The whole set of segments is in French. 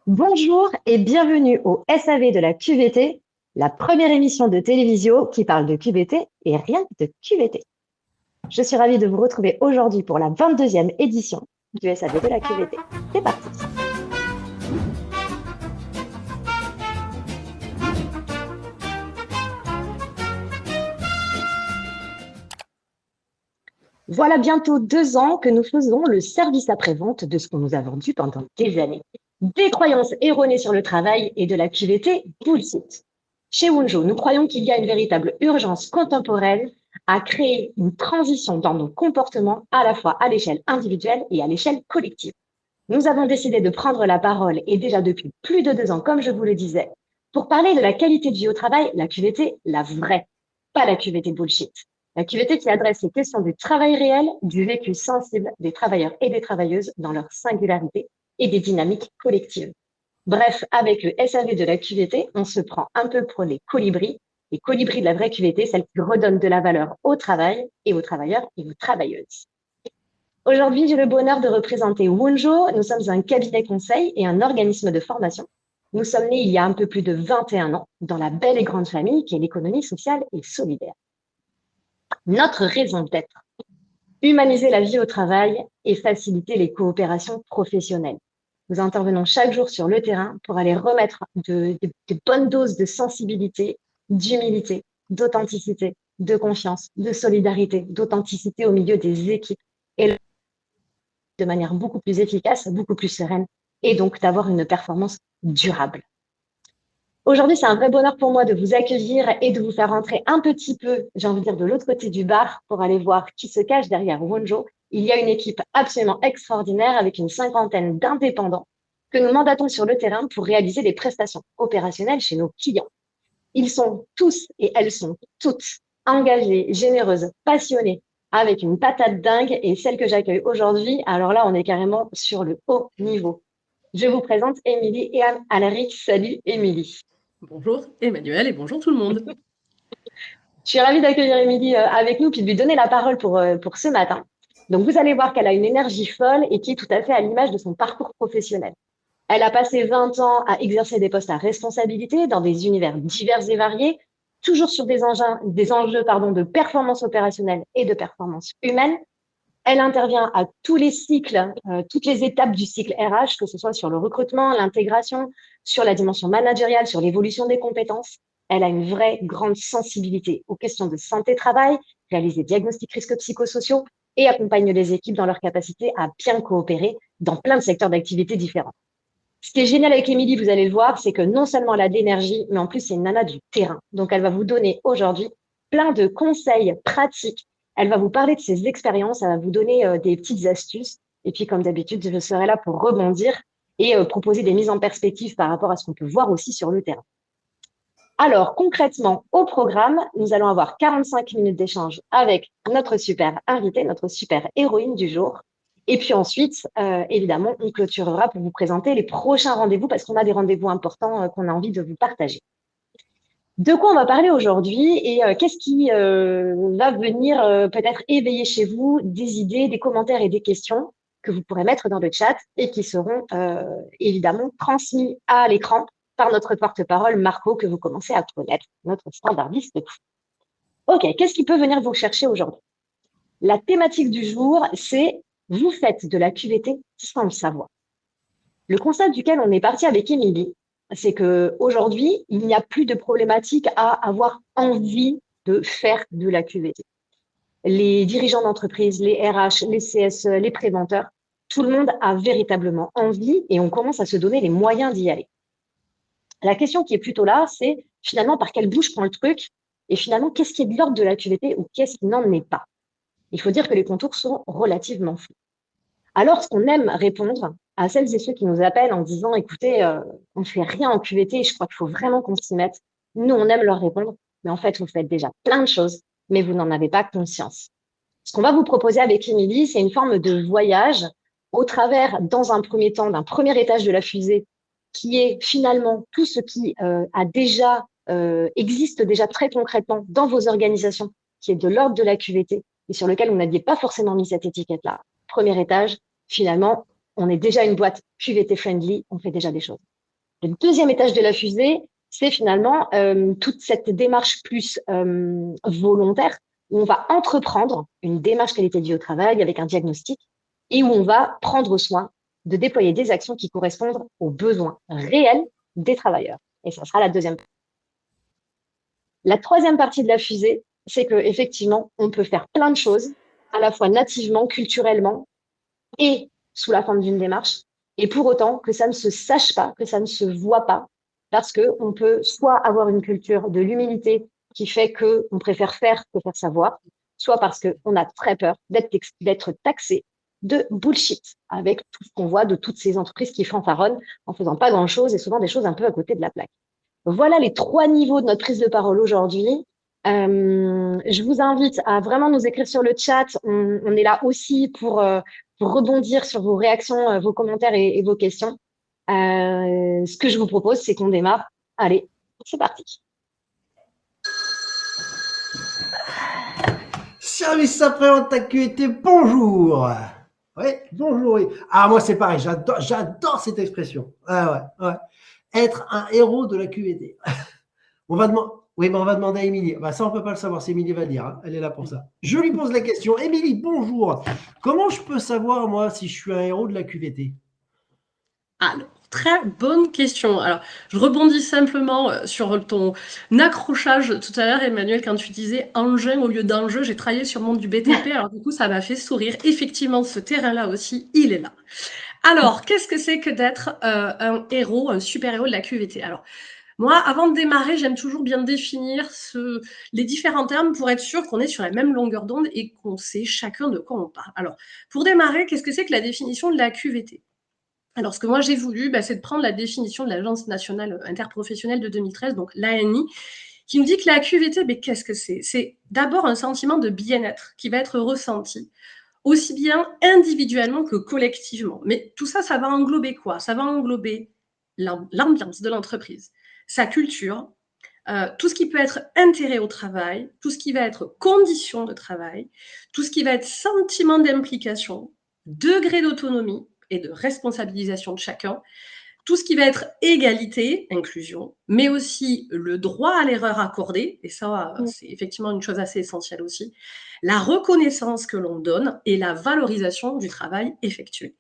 Bonjour et bienvenue au SAV de la QVT, la première émission de télévision qui parle de QVT et rien que de QVT. Je suis ravie de vous retrouver aujourd'hui pour la 22e édition du SAV de la QVT. C'est parti. Voilà bientôt 2 ans que nous faisons le service après-vente de ce qu'on nous a vendu pendant des années. Des croyances erronées sur le travail et de la QVT bullshit. Chez Wunjo, nous croyons qu'il y a une véritable urgence contemporaine à créer une transition dans nos comportements à la fois à l'échelle individuelle et à l'échelle collective. Nous avons décidé de prendre la parole et déjà depuis plus de 2 ans, comme je vous le disais, pour parler de la qualité de vie au travail, la QVT, la vraie, pas la QVT bullshit. La QVT qui adresse les questions du travail réel, du vécu sensible des travailleurs et des travailleuses dans leur singularité et des dynamiques collectives. Bref, avec le SAV de la QVT, on se prend un peu pour les colibris de la vraie QVT, celle qui redonne de la valeur au travail et aux travailleurs et aux travailleuses. Aujourd'hui, j'ai le bonheur de représenter Wunjo. Nous sommes un cabinet conseil et un organisme de formation. Nous sommes nés il y a un peu plus de 21 ans dans la belle et grande famille qui est l'économie sociale et solidaire. Notre raison d'être, humaniser la vie au travail et faciliter les coopérations professionnelles. Nous intervenons chaque jour sur le terrain pour aller remettre de bonnes doses de sensibilité, d'humilité, d'authenticité, de confiance, de solidarité, d'authenticité au milieu des équipes et de manière beaucoup plus efficace, beaucoup plus sereine et donc d'avoir une performance durable. Aujourd'hui, c'est un vrai bonheur pour moi de vous accueillir et de vous faire rentrer un petit peu, j'ai envie de dire, de l'autre côté du bar pour aller voir qui se cache derrière Wunjo. Il y a une équipe absolument extraordinaire avec une cinquantaine d'indépendants que nous mandatons sur le terrain pour réaliser des prestations opérationnelles chez nos clients. Ils sont tous et elles sont toutes engagées, généreuses, passionnées, avec une patate dingue et celle que j'accueille aujourd'hui, alors là, on est carrément sur le haut niveau. Je vous présente Émilie et Alaric. Salut Émilie. Bonjour Emmanuel et bonjour tout le monde. Je suis ravie d'accueillir Émilie avec nous puis de lui donner la parole pour ce matin. Donc, vous allez voir qu'elle a une énergie folle et qui est tout à fait à l'image de son parcours professionnel. Elle a passé 20 ans à exercer des postes à responsabilité dans des univers divers et variés, toujours sur des enjeux de performance opérationnelle et de performance humaine. Elle intervient à tous les cycles, toutes les étapes du cycle RH, que ce soit sur le recrutement, l'intégration, sur la dimension managériale, sur l'évolution des compétences. Elle a une vraie grande sensibilité aux questions de santé-travail, réalise des diagnostics risques psychosociaux et accompagne les équipes dans leur capacité à bien coopérer dans plein de secteurs d'activité différents. Ce qui est génial avec Émilie, vous allez le voir, c'est que non seulement elle a de l'énergie, mais en plus, c'est une nana du terrain. Donc, elle va vous donner aujourd'hui plein de conseils pratiques. Elle va vous parler de ses expériences, elle va vous donner des petites astuces. Et puis, comme d'habitude, je serai là pour rebondir et proposer des mises en perspective par rapport à ce qu'on peut voir aussi sur le terrain. Alors, concrètement, au programme, nous allons avoir 45 minutes d'échange avec notre super invitée, notre super héroïne du jour. Et puis ensuite, évidemment, on clôturera pour vous présenter les prochains rendez-vous parce qu'on a des rendez-vous importants qu'on a envie de vous partager. De quoi on va parler aujourd'hui et qu'est-ce qui va venir peut-être éveiller chez vous des idées, des commentaires et des questions que vous pourrez mettre dans le chat et qui seront évidemment transmis à l'écran par notre porte-parole Marco que vous commencez à connaître, notre standardiste. Ok, qu'est-ce qui peut venir vous chercher aujourd'hui? La thématique du jour, c'est vous faites de la QVT sans le savoir. Le constat duquel on est parti avec Émilie, c'est qu'aujourd'hui, il n'y a plus de problématique à avoir envie de faire de la QVT. Les dirigeants d'entreprise, les RH, les CSE, les préventeurs, tout le monde a véritablement envie et on commence à se donner les moyens d'y aller. La question qui est plutôt là, c'est finalement par quelle bouche prend le truc et finalement qu'est-ce qui est de l'ordre de la QVT ou qu'est-ce qui n'en est pas. Il faut dire que les contours sont relativement flous. Alors, ce qu'on aime répondre à celles et ceux qui nous appellent en disant, écoutez, on ne fait rien en QVT, je crois qu'il faut vraiment qu'on s'y mette. Nous, on aime leur répondre, mais en fait, vous faites déjà plein de choses, mais vous n'en avez pas conscience. Ce qu'on va vous proposer avec Émilie, c'est une forme de voyage au travers, dans un premier temps, d'un premier étage de la fusée, qui est finalement tout ce qui existe déjà très concrètement dans vos organisations, qui est de l'ordre de la QVT, et sur lequel vous n'aviez pas forcément mis cette étiquette-là. Premier étage, finalement, on est déjà une boîte QVT friendly, on fait déjà des choses. Le deuxième étage de la fusée, c'est finalement toute cette démarche plus volontaire où on va entreprendre une démarche qualité de vie au travail avec un diagnostic et où on va prendre soin de déployer des actions qui correspondent aux besoins réels des travailleurs. Et ça sera la deuxième. La troisième partie de la fusée, c'est que effectivement, on peut faire plein de choses, à la fois nativement, culturellement et sous la forme d'une démarche, et pour autant que ça ne se sache pas, que ça ne se voit pas, parce que on peut soit avoir une culture de l'humilité qui fait que on préfère faire que faire savoir, soit parce que on a très peur d'être taxé de bullshit avec tout ce qu'on voit de toutes ces entreprises qui fanfaronnent en faisant pas grand-chose et souvent des choses un peu à côté de la plaque. Voilà les trois niveaux de notre prise de parole aujourd'hui. Je vous invite à vraiment nous écrire sur le chat. On est là aussi pour rebondir sur vos réactions, vos commentaires et vos questions. Ce que je vous propose, c'est qu'on démarre. Allez, c'est parti. Service après-vente AQT, bonjour. Oui, bonjour. Oui. Ah, moi, c'est pareil, j'adore cette expression. Ah, ouais. Être un héros de la QVT. On va demander à Émilie. Ça, on ne peut pas le savoir, c'est Émilie va le dire. Hein. Elle est là pour ça. Je lui pose la question. Émilie, bonjour. Comment je peux savoir, moi, si je suis un héros de la QVT? Alors, très bonne question. Alors, je rebondis simplement sur ton accrochage tout à l'heure, Emmanuel, quand tu disais engin au lieu d'enjeu. J'ai travaillé sur le monde du BTP, alors du coup, ça m'a fait sourire. Effectivement, ce terrain-là aussi, il est là. Alors, qu'est-ce que c'est que d'être un héros, un super-héros de la QVT? Alors, moi, avant de démarrer, j'aime toujours bien définir les différents termes pour être sûr qu'on est sur la même longueur d'onde et qu'on sait chacun de quoi on parle. Alors, pour démarrer, qu'est-ce que c'est que la définition de la QVT? Alors, ce que moi j'ai voulu, c'est de prendre la définition de l'Agence nationale interprofessionnelle de 2013, donc l'ANI, qui nous dit que la QVT, qu'est-ce que c'est? C'est d'abord un sentiment de bien-être qui va être ressenti, aussi bien individuellement que collectivement. Mais tout ça, ça va englober quoi? Ça va englober l'ambiance de l'entreprise, sa culture, tout ce qui peut être intérêt au travail, tout ce qui va être conditions de travail, tout ce qui va être sentiment d'implication, degré d'autonomie et de responsabilisation de chacun, tout ce qui va être égalité, inclusion, mais aussi le droit à l'erreur accordé, et ça, c'est effectivement une chose assez essentielle aussi, la reconnaissance que l'on donne et la valorisation du travail effectué.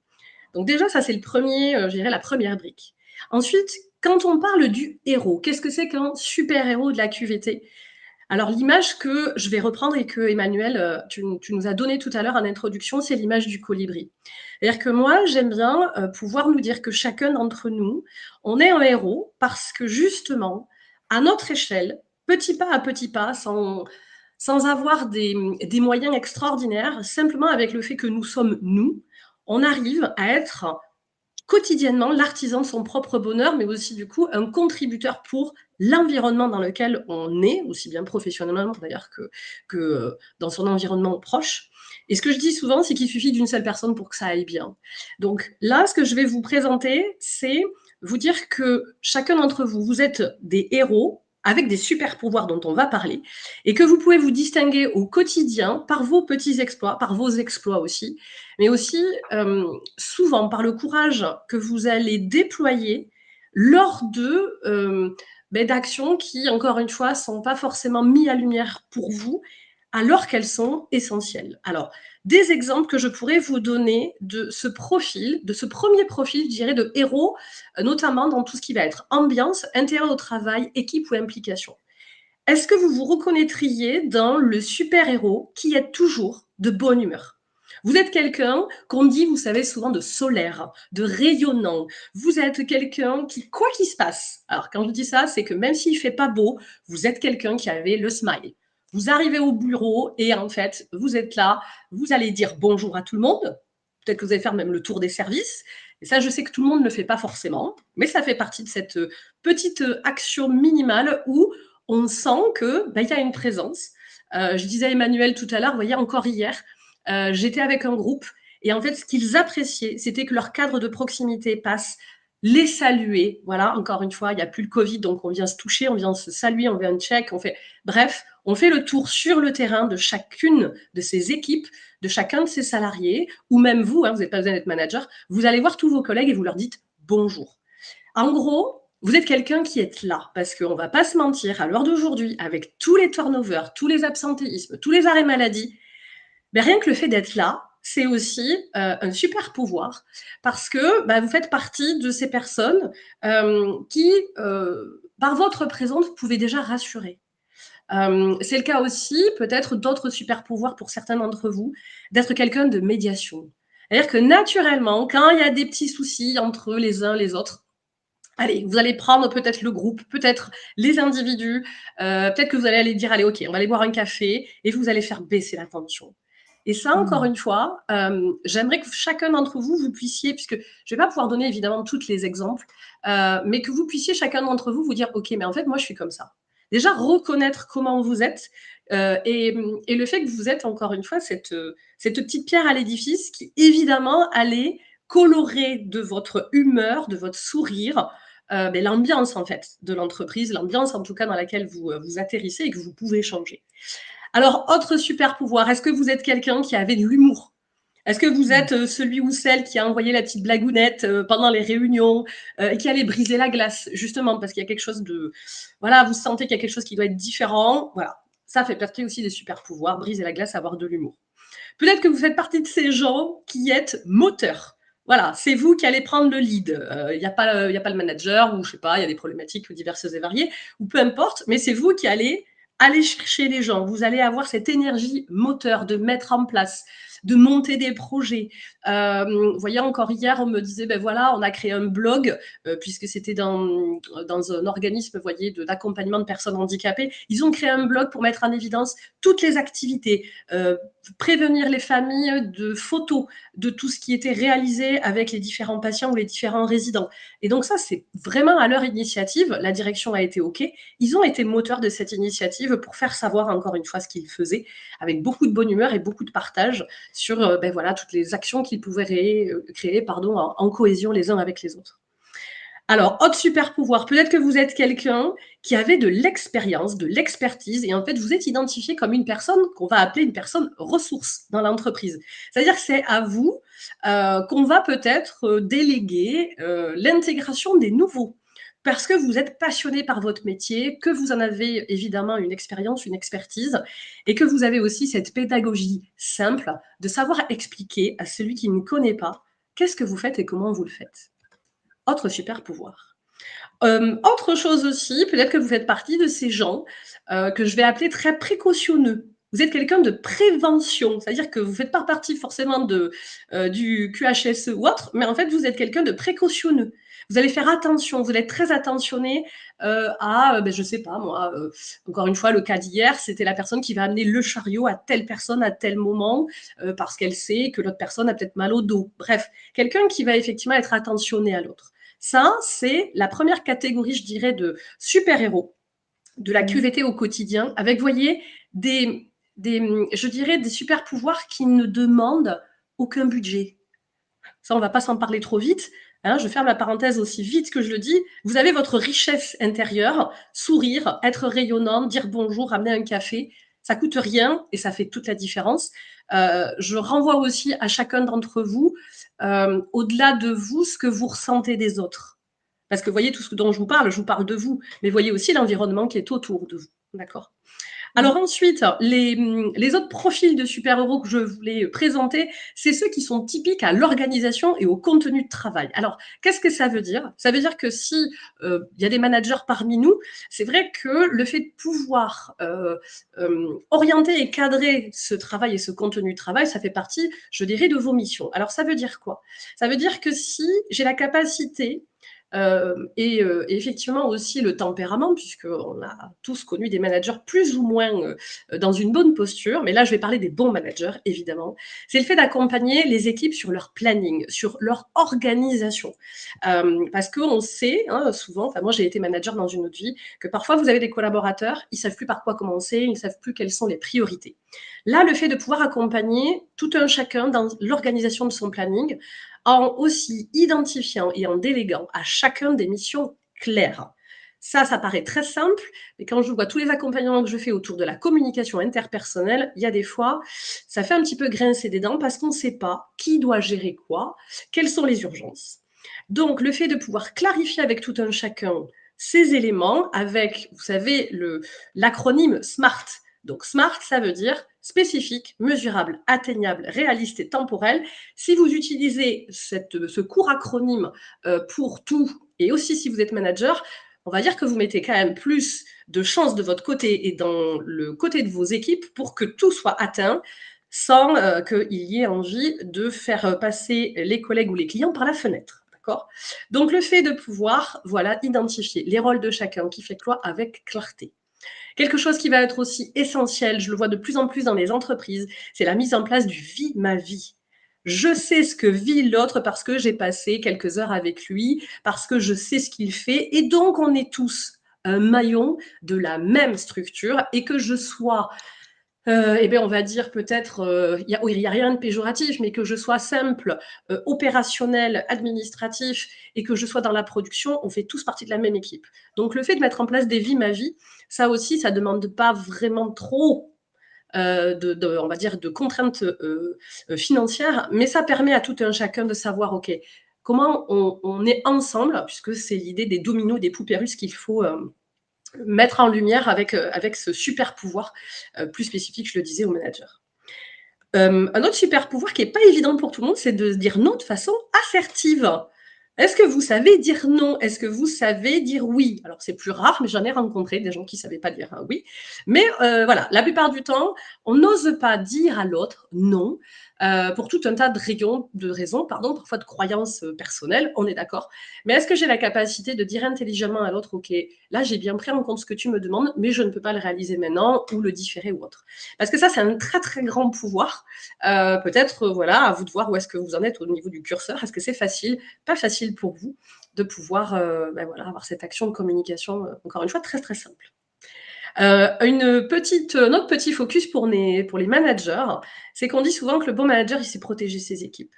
Donc déjà, ça c'est le premier, je dirais la première brique. Ensuite, quand on parle du héros, qu'est-ce que c'est qu'un super-héros de la QVT? Alors l'image que je vais reprendre et que Emmanuel, tu nous as donné tout à l'heure en introduction, c'est l'image du colibri. C'est-à-dire que moi, j'aime bien pouvoir nous dire que chacun d'entre nous, on est un héros parce que justement, à notre échelle, petit pas à petit pas, sans avoir des moyens extraordinaires, simplement avec le fait que nous sommes nous, on arrive à être quotidiennement l'artisan de son propre bonheur, mais aussi du coup un contributeur pour l'environnement dans lequel on est, aussi bien professionnellement d'ailleurs que dans son environnement proche. Et ce que je dis souvent, c'est qu'il suffit d'une seule personne pour que ça aille bien. Donc là, ce que je vais vous présenter, c'est vous dire que chacun d'entre vous, vous êtes des héros avec des super pouvoirs dont on va parler, et que vous pouvez vous distinguer au quotidien par vos petits exploits, par vos exploits aussi, mais aussi souvent par le courage que vous allez déployer lors d'actions qui, encore une fois, ne sont pas forcément mises à lumière pour vous, alors qu'elles sont essentielles. Alors, des exemples que je pourrais vous donner de ce profil, de ce premier profil, je dirais, de héros, notamment dans tout ce qui va être ambiance, intérêt au travail, équipe ou implication. Est-ce que vous vous reconnaîtriez dans le super-héros qui est toujours de bonne humeur? Vous êtes quelqu'un qu'on dit, vous savez, souvent de solaire, de rayonnant. Vous êtes quelqu'un qui, quoi qu'il se passe, alors quand je dis ça, c'est que même s'il ne fait pas beau, vous êtes quelqu'un qui avait le smile. Vous arrivez au bureau et en fait, vous êtes là, vous allez dire bonjour à tout le monde. Peut-être que vous allez faire même le tour des services. Et ça, je sais que tout le monde ne le fait pas forcément, mais ça fait partie de cette petite action minimale où on sent que y a une présence. Je disais à Emmanuel tout à l'heure, vous voyez, encore hier, j'étais avec un groupe et en fait, ce qu'ils appréciaient, c'était que leur cadre de proximité passe les saluer. Voilà, encore une fois, il n'y a plus le Covid, donc on vient se toucher, on vient se saluer, on vient un check, bref, on fait le tour sur le terrain de chacune de ces équipes, de chacun de ces salariés, ou même vous, vous n'êtes pas besoin d'être manager, vous allez voir tous vos collègues et vous leur dites bonjour. En gros, Vous êtes quelqu'un qui est là, parce qu'on ne va pas se mentir, à l'heure d'aujourd'hui, avec tous les turnovers, tous les absentéismes, tous les arrêts maladie, ben rien que le fait d'être là, c'est aussi un super pouvoir, parce que vous faites partie de ces personnes qui, par votre présence, vous pouvez déjà rassurer. C'est le cas aussi, peut-être d'autres super pouvoirs pour certains d'entre vous, d'être quelqu'un de médiation. C'est-à-dire que naturellement, quand il y a des petits soucis entre les uns et les autres, allez, vous allez prendre peut-être le groupe, peut-être les individus, peut-être que vous allez aller dire, allez, ok, on va aller boire un café, et vous allez faire baisser la tension. Et ça, encore une fois, j'aimerais que chacun d'entre vous, vous puissiez, puisque je ne vais pas pouvoir donner évidemment tous les exemples, mais que vous puissiez chacun d'entre vous vous dire, ok, mais en fait, moi, je suis comme ça. Déjà, reconnaître comment vous êtes, et le fait que vous êtes, encore une fois, cette petite pierre à l'édifice qui, évidemment, allait colorer de votre humeur, de votre sourire, l'ambiance, en fait, de l'entreprise, l'ambiance, en tout cas, dans laquelle vous atterrissez et que vous pouvez changer. Alors, autre super pouvoir, est-ce que vous êtes quelqu'un qui avait de l'humour? Est-ce que vous êtes celui ou celle qui a envoyé la petite blagounette pendant les réunions et qui allait briser la glace, justement, parce qu'il y a quelque chose de... Voilà, vous sentez qu'il y a quelque chose qui doit être différent. Voilà, ça fait partie aussi des super pouvoirs, briser la glace, avoir de l'humour. Peut-être que vous faites partie de ces gens qui êtes moteurs. Voilà, c'est vous qui allez prendre le lead. Il n'y a pas le manager, ou je sais pas, il y a des problématiques diverses et variées, ou peu importe, mais c'est vous qui allez chercher les gens. Vous allez avoir cette énergie moteur de mettre en place, de monter des projets. Vous voyez, encore hier, on me disait, voilà, on a créé un blog, puisque c'était dans un organisme, vous voyez, d'accompagnement de personnes handicapées. Ils ont créé un blog pour mettre en évidence toutes les activités, prévenir les familles de photos de tout ce qui était réalisé avec les différents patients ou les différents résidents. Et donc ça, c'est vraiment à leur initiative. La direction a été OK. Ils ont été moteurs de cette initiative pour faire savoir encore une fois ce qu'ils faisaient, avec beaucoup de bonne humeur et beaucoup de partage sur voilà, toutes les actions qu'ils pouvaient créer en cohésion les uns avec les autres. Alors, autre super pouvoir, peut-être que vous êtes quelqu'un qui avait de l'expérience, de l'expertise, et en fait, vous êtes identifié comme une personne qu'on va appeler une personne ressource dans l'entreprise. C'est-à-dire que c'est à vous qu'on va peut-être déléguer l'intégration des nouveaux, parce que vous êtes passionné par votre métier, que vous en avez évidemment une expérience, une expertise, et que vous avez aussi cette pédagogie simple de savoir expliquer à celui qui ne connaît pas qu'est-ce que vous faites et comment vous le faites. Autre super pouvoir. Autre chose aussi, peut-être que vous faites partie de ces gens que je vais appeler très précautionneux. Vous êtes quelqu'un de prévention, c'est-à-dire que vous ne faites pas partie forcément du QHSE ou autre, mais en fait, vous êtes quelqu'un de précautionneux. Vous allez faire attention, vous allez être très attentionné à, je ne sais pas moi, encore une fois, le cas d'hier, c'était la personne qui va amener le chariot à telle personne à tel moment parce qu'elle sait que l'autre personne a peut-être mal au dos. Bref, quelqu'un qui va effectivement être attentionné à l'autre. Ça, c'est la première catégorie, je dirais, de super-héros de la QVT au quotidien, avec, vous voyez, je dirais, des super-pouvoirs qui ne demandent aucun budget. Ça, on ne va pas s'en parler trop vite. Hein, je ferme la parenthèse aussi vite que je le dis. Vous avez votre richesse intérieure, sourire, être rayonnant, dire bonjour, ramener un café. Ça ne coûte rien et ça fait toute la différence. Je renvoie aussi à chacun d'entre vous, au-delà de vous, ce que vous ressentez des autres. Parce que vous voyez, tout ce dont je vous parle de vous, mais voyez aussi l'environnement qui est autour de vous. D'accord ? Alors ensuite, les autres profils de super-héros que je voulais présenter, c'est ceux qui sont typiques à l'organisation et au contenu de travail. Alors, qu'est-ce que ça veut dire ? Ça veut dire que si y a des managers parmi nous, c'est vrai que le fait de pouvoir orienter et cadrer ce travail et ce contenu de travail, ça fait partie, je dirais, de vos missions. Alors, ça veut dire quoi ? Ça veut dire que si j'ai la capacité et effectivement aussi le tempérament, puisqu'on a tous connu des managers plus ou moins dans une bonne posture, mais là je vais parler des bons managers, évidemment. C'est le fait d'accompagner les équipes sur leur planning, sur leur organisation. Parce qu'on sait, hein, souvent, moi j'ai été manager dans une autre vie, que parfois vous avez des collaborateurs, ils ne savent plus par quoi commencer, ils ne savent plus quelles sont les priorités. Là, le fait de pouvoir accompagner tout un chacun dans l'organisation de son planning, en aussi identifiant et en déléguant à chacun des missions claires. Ça paraît très simple, mais quand je vois tous les accompagnements que je fais autour de la communication interpersonnelle, il y a des fois, ça fait un petit peu grincer des dents parce qu'on ne sait pas qui doit gérer quoi, quelles sont les urgences. Donc, le fait de pouvoir clarifier avec tout un chacun ces éléments avec, vous savez, l'acronyme SMART. Donc, SMART, ça veut dire spécifique, mesurable, atteignable, réaliste et temporel. Si vous utilisez ce court acronyme pour tout, et aussi si vous êtes manager, on va dire que vous mettez quand même plus de chance de votre côté et dans le côté de vos équipes pour que tout soit atteint sans qu'il y ait envie de faire passer les collègues ou les clients par la fenêtre. Donc, le fait de pouvoir identifier les rôles de chacun qui fait quoi avec clarté. Quelque chose qui va être aussi essentiel, je le vois de plus en plus dans les entreprises, c'est la mise en place du « vie ma vie ». Je sais ce que vit l'autre parce que j'ai passé quelques heures avec lui, parce que je sais ce qu'il fait, et donc on est tous un maillon de la même structure, et que je sois on va dire peut-être, il n'y a rien de péjoratif, mais que je sois simple, opérationnel, administratif, et que je sois dans la production, on fait tous partie de la même équipe. Donc, le fait de mettre en place des vies ma vie, ça aussi, ça ne demande pas vraiment trop on va dire, de contraintes financières, mais ça permet à tout un chacun de savoir, OK, comment on est ensemble, puisque c'est l'idée des dominos, des poupées russes qu'il faut mettre en lumière avec ce super pouvoir plus spécifique, je le disais, au manager. Un autre super pouvoir qui n'est pas évident pour tout le monde, c'est de dire non de façon assertive. Est-ce que vous savez dire non? Est-ce que vous savez dire oui? Alors, c'est plus rare, mais j'en ai rencontré des gens qui ne savaient pas dire oui. Mais voilà, la plupart du temps, on n'ose pas dire à l'autre non pour tout un tas de raisons, parfois de croyances personnelles, on est d'accord. Mais est-ce que j'ai la capacité de dire intelligemment à l'autre, OK, là, j'ai bien pris en compte ce que tu me demandes, mais je ne peux pas le réaliser maintenant ou le différer ou autre. Parce que ça, c'est un très, très grand pouvoir. Peut-être, à vous de voir où est-ce que vous en êtes au niveau du curseur. Est-ce que c'est facile? Pas facile pour vous de pouvoir avoir cette action de communication, encore une fois, très, très simple. Notre petit focus pour les managers, c'est qu'on dit souvent que le bon manager, il sait protéger ses équipes.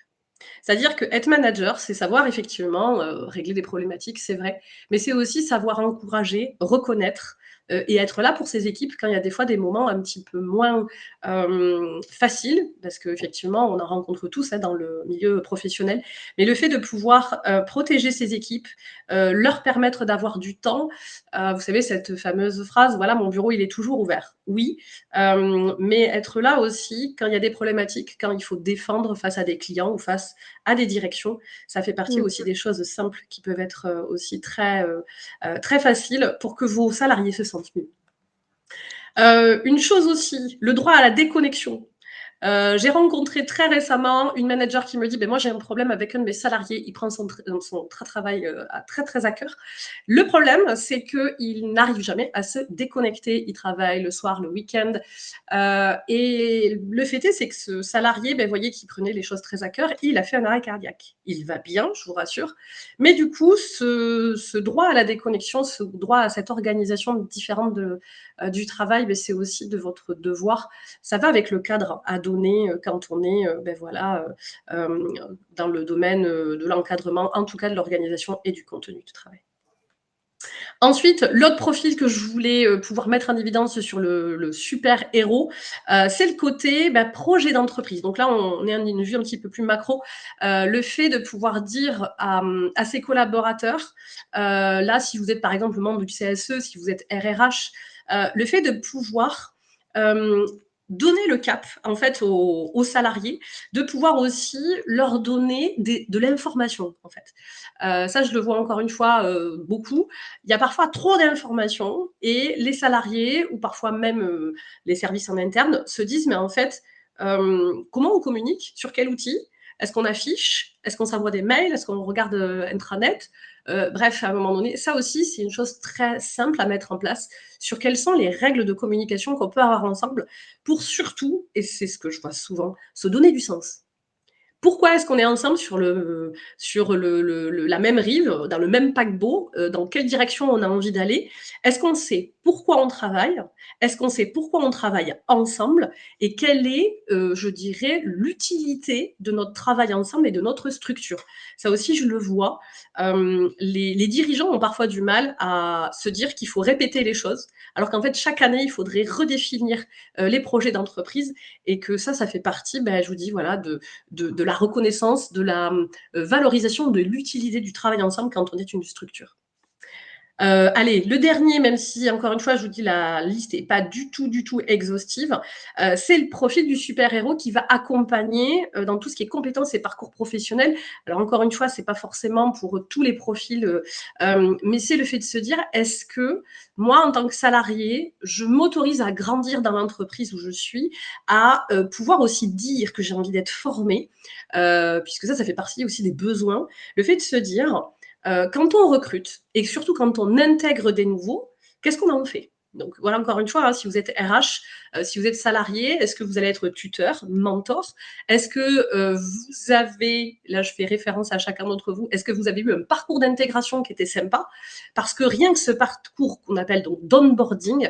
C'est-à-dire qu'être manager, c'est savoir effectivement régler des problématiques, c'est vrai, mais c'est aussi savoir encourager, reconnaître et être là pour ses équipes quand il y a des fois des moments un petit peu moins faciles, parce qu'effectivement, on en rencontre tous dans le milieu professionnel, mais le fait de pouvoir protéger ses équipes, leur permettre d'avoir du temps, vous savez, cette fameuse phrase, voilà, mon bureau, il est toujours ouvert. Oui, mais être là aussi quand il y a des problématiques, quand il faut défendre face à des clients ou face à des directions, ça fait partie aussi des choses simples qui peuvent être aussi très, très faciles pour que vos salariés se sentent mieux. Une chose aussi, le droit à la déconnexion. J'ai rencontré très récemment une manager qui me dit moi j'ai un problème avec un de mes salariés, il prend son travail très très à cœur. Le problème, c'est qu'il n'arrive jamais à se déconnecter, il travaille le soir, le week-end, et le fait est, c'est que ce salarié, voyez qu'il prenait les choses très à cœur, il a fait un arrêt cardiaque. Il va bien, je vous rassure, mais du coup, ce droit à la déconnexion, ce droit à cette organisation différente du travail, c'est aussi de votre devoir. Ça va avec le cadre à donner quand on est dans le domaine de l'encadrement, en tout cas de l'organisation et du contenu du travail. Ensuite, l'autre profil que je voulais pouvoir mettre en évidence sur le super héros, c'est le côté projet d'entreprise. Donc là, on est une vue un petit peu plus macro. Le fait de pouvoir dire à ses collaborateurs, là, si vous êtes par exemple membre du CSE, si vous êtes RRH, le fait de pouvoir donner le cap en fait aux salariés, de pouvoir aussi leur donner de l'information en fait. Ça, je le vois encore une fois beaucoup. Il y a parfois trop d'informations et les salariés ou parfois même les services en interne se disent mais en fait comment on communique, sur quel outil, est-ce qu'on affiche, est-ce qu'on s'envoie des mails, est-ce qu'on regarde intranet, bref, à un moment donné, ça aussi, c'est une chose très simple à mettre en place sur quelles sont les règles de communication qu'on peut avoir ensemble pour surtout, et c'est ce que je vois souvent, se donner du sens. Pourquoi est-ce qu'on est ensemble sur la même rive, dans le même paquebot, dans quelle direction on a envie d'aller? Est-ce qu'on sait pourquoi on travaille? Est-ce qu'on sait pourquoi on travaille ensemble? Et quelle est, je dirais, l'utilité de notre travail ensemble et de notre structure? Ça aussi, je le vois. Les dirigeants ont parfois du mal à se dire qu'il faut répéter les choses, alors qu'en fait, chaque année, il faudrait redéfinir les projets d'entreprise et que ça fait partie, je vous dis, voilà, de la reconnaissance, de la valorisation de l'utilité du travail ensemble quand on est une structure. Allez, le dernier, même si encore une fois, je vous dis la liste n'est pas du tout exhaustive, c'est le profil du super-héros qui va accompagner dans tout ce qui est compétences et parcours professionnels. Alors encore une fois, c'est pas forcément pour tous les profils, mais c'est le fait de se dire, est-ce que moi, en tant que salarié, je m'autorise à grandir dans l'entreprise où je suis, à pouvoir aussi dire que j'ai envie d'être formée, puisque ça fait partie aussi des besoins. Le fait de se dire, quand on recrute et surtout quand on intègre des nouveaux, qu'est-ce qu'on en fait? Donc voilà, encore une fois, hein, si vous êtes RH, si vous êtes salarié, est-ce que vous allez être tuteur, mentor? Est-ce que vous avez, là je fais référence à chacun d'entre vous, est-ce que vous avez eu un parcours d'intégration qui était sympa? Parce que rien que ce parcours qu'on appelle donc d'onboarding,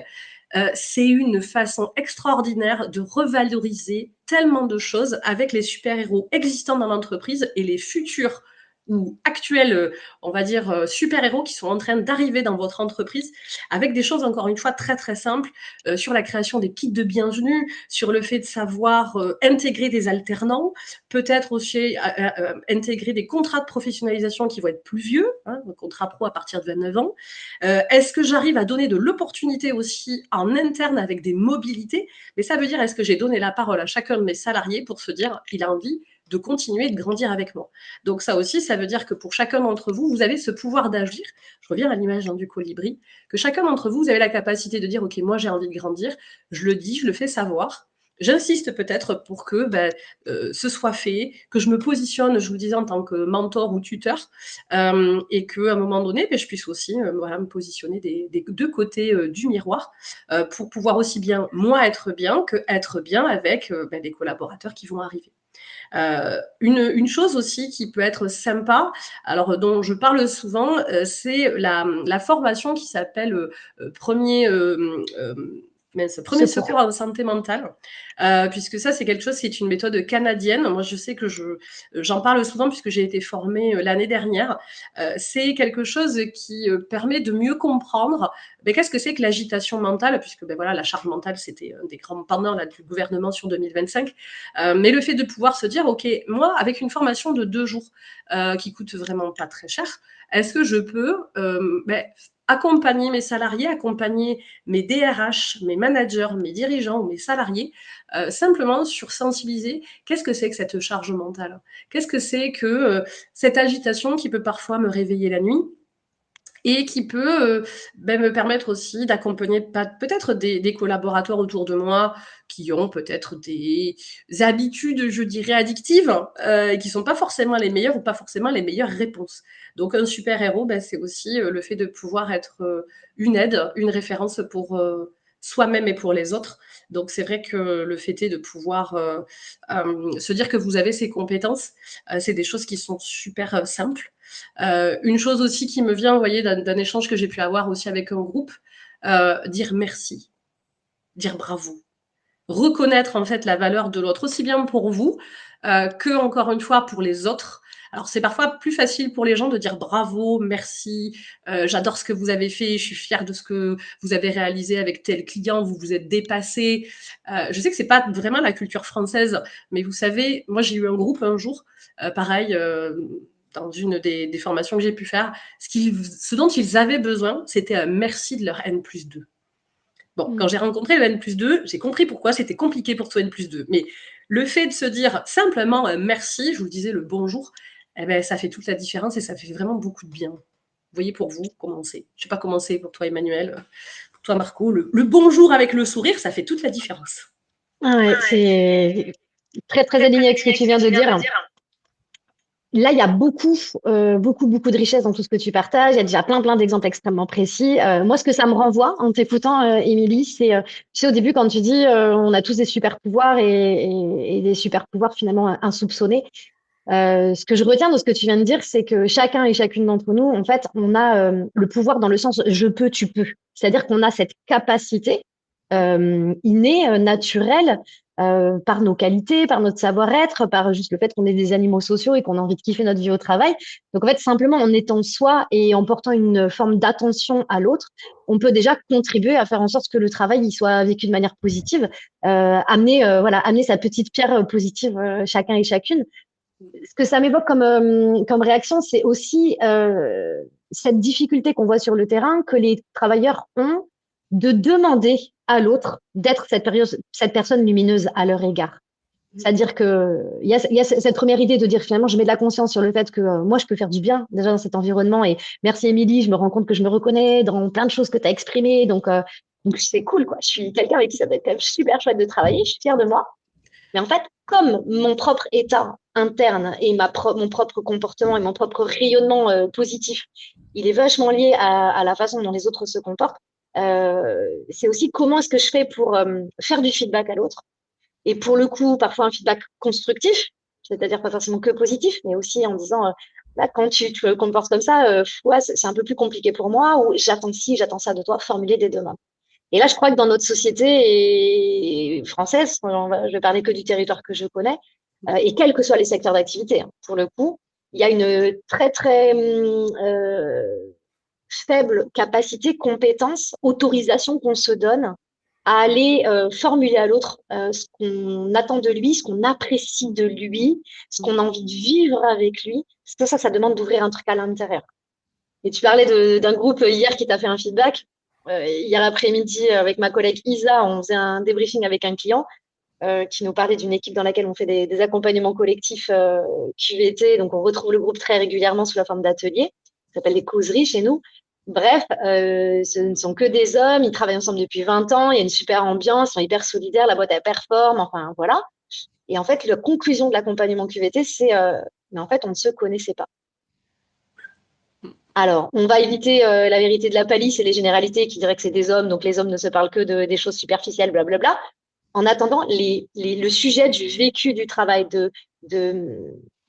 c'est une façon extraordinaire de revaloriser tellement de choses avec les super-héros existants dans l'entreprise et les futurs ou actuels, on va dire, super-héros qui sont en train d'arriver dans votre entreprise avec des choses, encore une fois, très simples, sur la création des kits de bienvenue, sur le fait de savoir intégrer des alternants, peut-être aussi intégrer des contrats de professionnalisation qui vont être plus vieux, hein, contrat pro à partir de 29 ans. Est-ce que j'arrive à donner de l'opportunité aussi en interne avec des mobilités? Mais ça veut dire, est-ce que j'ai donné la parole à chacun de mes salariés pour se dire, il a envie de continuer de grandir avec moi. Donc ça aussi, ça veut dire que pour chacun d'entre vous, vous avez ce pouvoir d'agir. Je reviens à l'image du colibri, que chacun d'entre vous, vous avez la capacité de dire, OK, moi j'ai envie de grandir, je le dis, je le fais savoir. J'insiste peut-être pour que ce soit fait, que je me positionne, je vous disais, en tant que mentor ou tuteur, et qu'à un moment donné, je puisse aussi me positionner des deux côtés du miroir pour pouvoir aussi bien moi être bien que être bien avec des collaborateurs qui vont arriver. Une chose aussi qui peut être sympa, alors dont je parle souvent, c'est la formation qui s'appelle premier secours en santé mentale, puisque ça c'est quelque chose, c'est une méthode canadienne. Moi je sais que j'en parle souvent puisque j'ai été formée l'année dernière. C'est quelque chose qui permet de mieux comprendre qu'est-ce que c'est que l'agitation mentale, puisque voilà, la charge mentale c'était un des grands pendants là, du gouvernement sur 2025, mais le fait de pouvoir se dire, ok, moi avec une formation de 2 jours qui coûte vraiment pas très cher, est-ce que je peux accompagner mes salariés, accompagner mes DRH, mes managers, mes dirigeants ou mes salariés, simplement sur sensibiliser qu'est-ce que c'est que cette charge mentale, qu'est-ce que c'est que cette agitation qui peut parfois me réveiller la nuit et qui peut me permettre aussi d'accompagner peut-être des collaborateurs autour de moi qui ont peut-être des habitudes, je dirais, addictives, et qui ne sont pas forcément les meilleures ou pas forcément les meilleures réponses. Donc un super-héros, c'est aussi le fait de pouvoir être une aide, une référence pour soi-même et pour les autres. Donc c'est vrai que le fait est de pouvoir se dire que vous avez ces compétences, c'est des choses qui sont super simples. Une chose aussi qui me vient, vous voyez, d'un échange que j'ai pu avoir aussi avec un groupe, dire merci, dire bravo, reconnaître en fait la valeur de l'autre, aussi bien pour vous que, encore une fois, pour les autres. Alors c'est parfois plus facile pour les gens de dire bravo, merci, j'adore ce que vous avez fait, je suis fière de ce que vous avez réalisé avec tel client, vous vous êtes dépassé. Je sais que c'est pas vraiment la culture française, mais vous savez, moi j'ai eu un groupe un jour, pareil, dans une des formations que j'ai pu faire, ce dont ils avaient besoin, c'était un merci de leur N+2. Bon, quand j'ai rencontré le N+2, j'ai compris pourquoi c'était compliqué pour ce N+2. Mais le fait de se dire simplement merci, je vous le disais, le bonjour, ça fait toute la différence et ça fait vraiment beaucoup de bien. Vous voyez, pour vous, comment c'est. Je ne sais pas comment c'est pour toi, Emmanuel, pour toi, Marco. Le bonjour avec le sourire, ça fait toute la différence. Ouais, c'est très aligné avec ce que tu viens de dire. Là, il y a beaucoup de richesse dans tout ce que tu partages. Il y a déjà plein d'exemples extrêmement précis. Moi, ce que ça me renvoie en t'écoutant, Émilie, c'est, tu sais, au début, quand tu dis on a tous des super pouvoirs et des super pouvoirs finalement insoupçonnés. Ce que je retiens de ce que tu viens de dire, c'est que chacun et chacune d'entre nous, en fait, on a le pouvoir dans le sens je peux, tu peux. C'est-à-dire qu'on a cette capacité innée, naturelle, par nos qualités, par notre savoir-être, par juste le fait qu'on est des animaux sociaux et qu'on a envie de kiffer notre vie au travail. Donc, en fait, simplement en étant soi et en portant une forme d'attention à l'autre, on peut déjà contribuer à faire en sorte que le travail il soit vécu de manière positive, amener sa petite pierre positive chacun et chacune. ce que ça m'évoque comme réaction, c'est aussi cette difficulté qu'on voit sur le terrain que les travailleurs ont de demander à l'autre d'être cette personne lumineuse à leur égard. C'est-à-dire que il y a cette première idée de dire finalement, je mets de la conscience sur le fait que moi, je peux faire du bien déjà dans cet environnement. Et merci Émilie, je me rends compte que je me reconnais dans plein de choses que tu as exprimées. Donc c'est cool, quoi. Je suis quelqu'un avec qui ça doit être quand même super chouette de travailler. Je suis fière de moi. Mais en fait, comme mon propre état interne et mon propre comportement et mon propre rayonnement positif, il est vachement lié à la façon dont les autres se comportent. C'est aussi comment est-ce que je fais pour faire du feedback à l'autre et pour le coup, parfois un feedback constructif, c'est-à-dire pas forcément que positif, mais aussi en disant, là, quand tu te comportes comme ça, ouais, c'est un peu plus compliqué pour moi, ou j'attends ci, j'attends ça de toi, formuler des demandes. Et là, je crois que dans notre société française, je vais parler que du territoire que je connais, et quels que soient les secteurs d'activité, hein, pour le coup, il y a une très, très faible capacité, compétence, autorisation qu'on se donne à aller formuler à l'autre ce qu'on attend de lui, ce qu'on apprécie de lui, ce qu'on a envie de vivre avec lui. Ça demande d'ouvrir un truc à l'intérieur. Et tu parlais d'un groupe hier qui t'a fait un feedback. Hier après-midi, avec ma collègue Isa, on faisait un débriefing avec un client qui nous parlait d'une équipe dans laquelle on fait des accompagnements collectifs QVT. Donc, on retrouve le groupe très régulièrement sous la forme d'ateliers. Ça s'appelle les causeries chez nous. Bref, ce ne sont que des hommes, ils travaillent ensemble depuis 20 ans, il y a une super ambiance, ils sont hyper solidaires, la boîte elle performe, enfin voilà. Et en fait, la conclusion de l'accompagnement QVT, c'est mais en fait, on ne se connaissait pas. Alors, on va éviter la vérité de la palisse et les généralités qui diraient que c'est des hommes, donc les hommes ne se parlent que des choses superficielles, blablabla. En attendant, le sujet du vécu du travail, de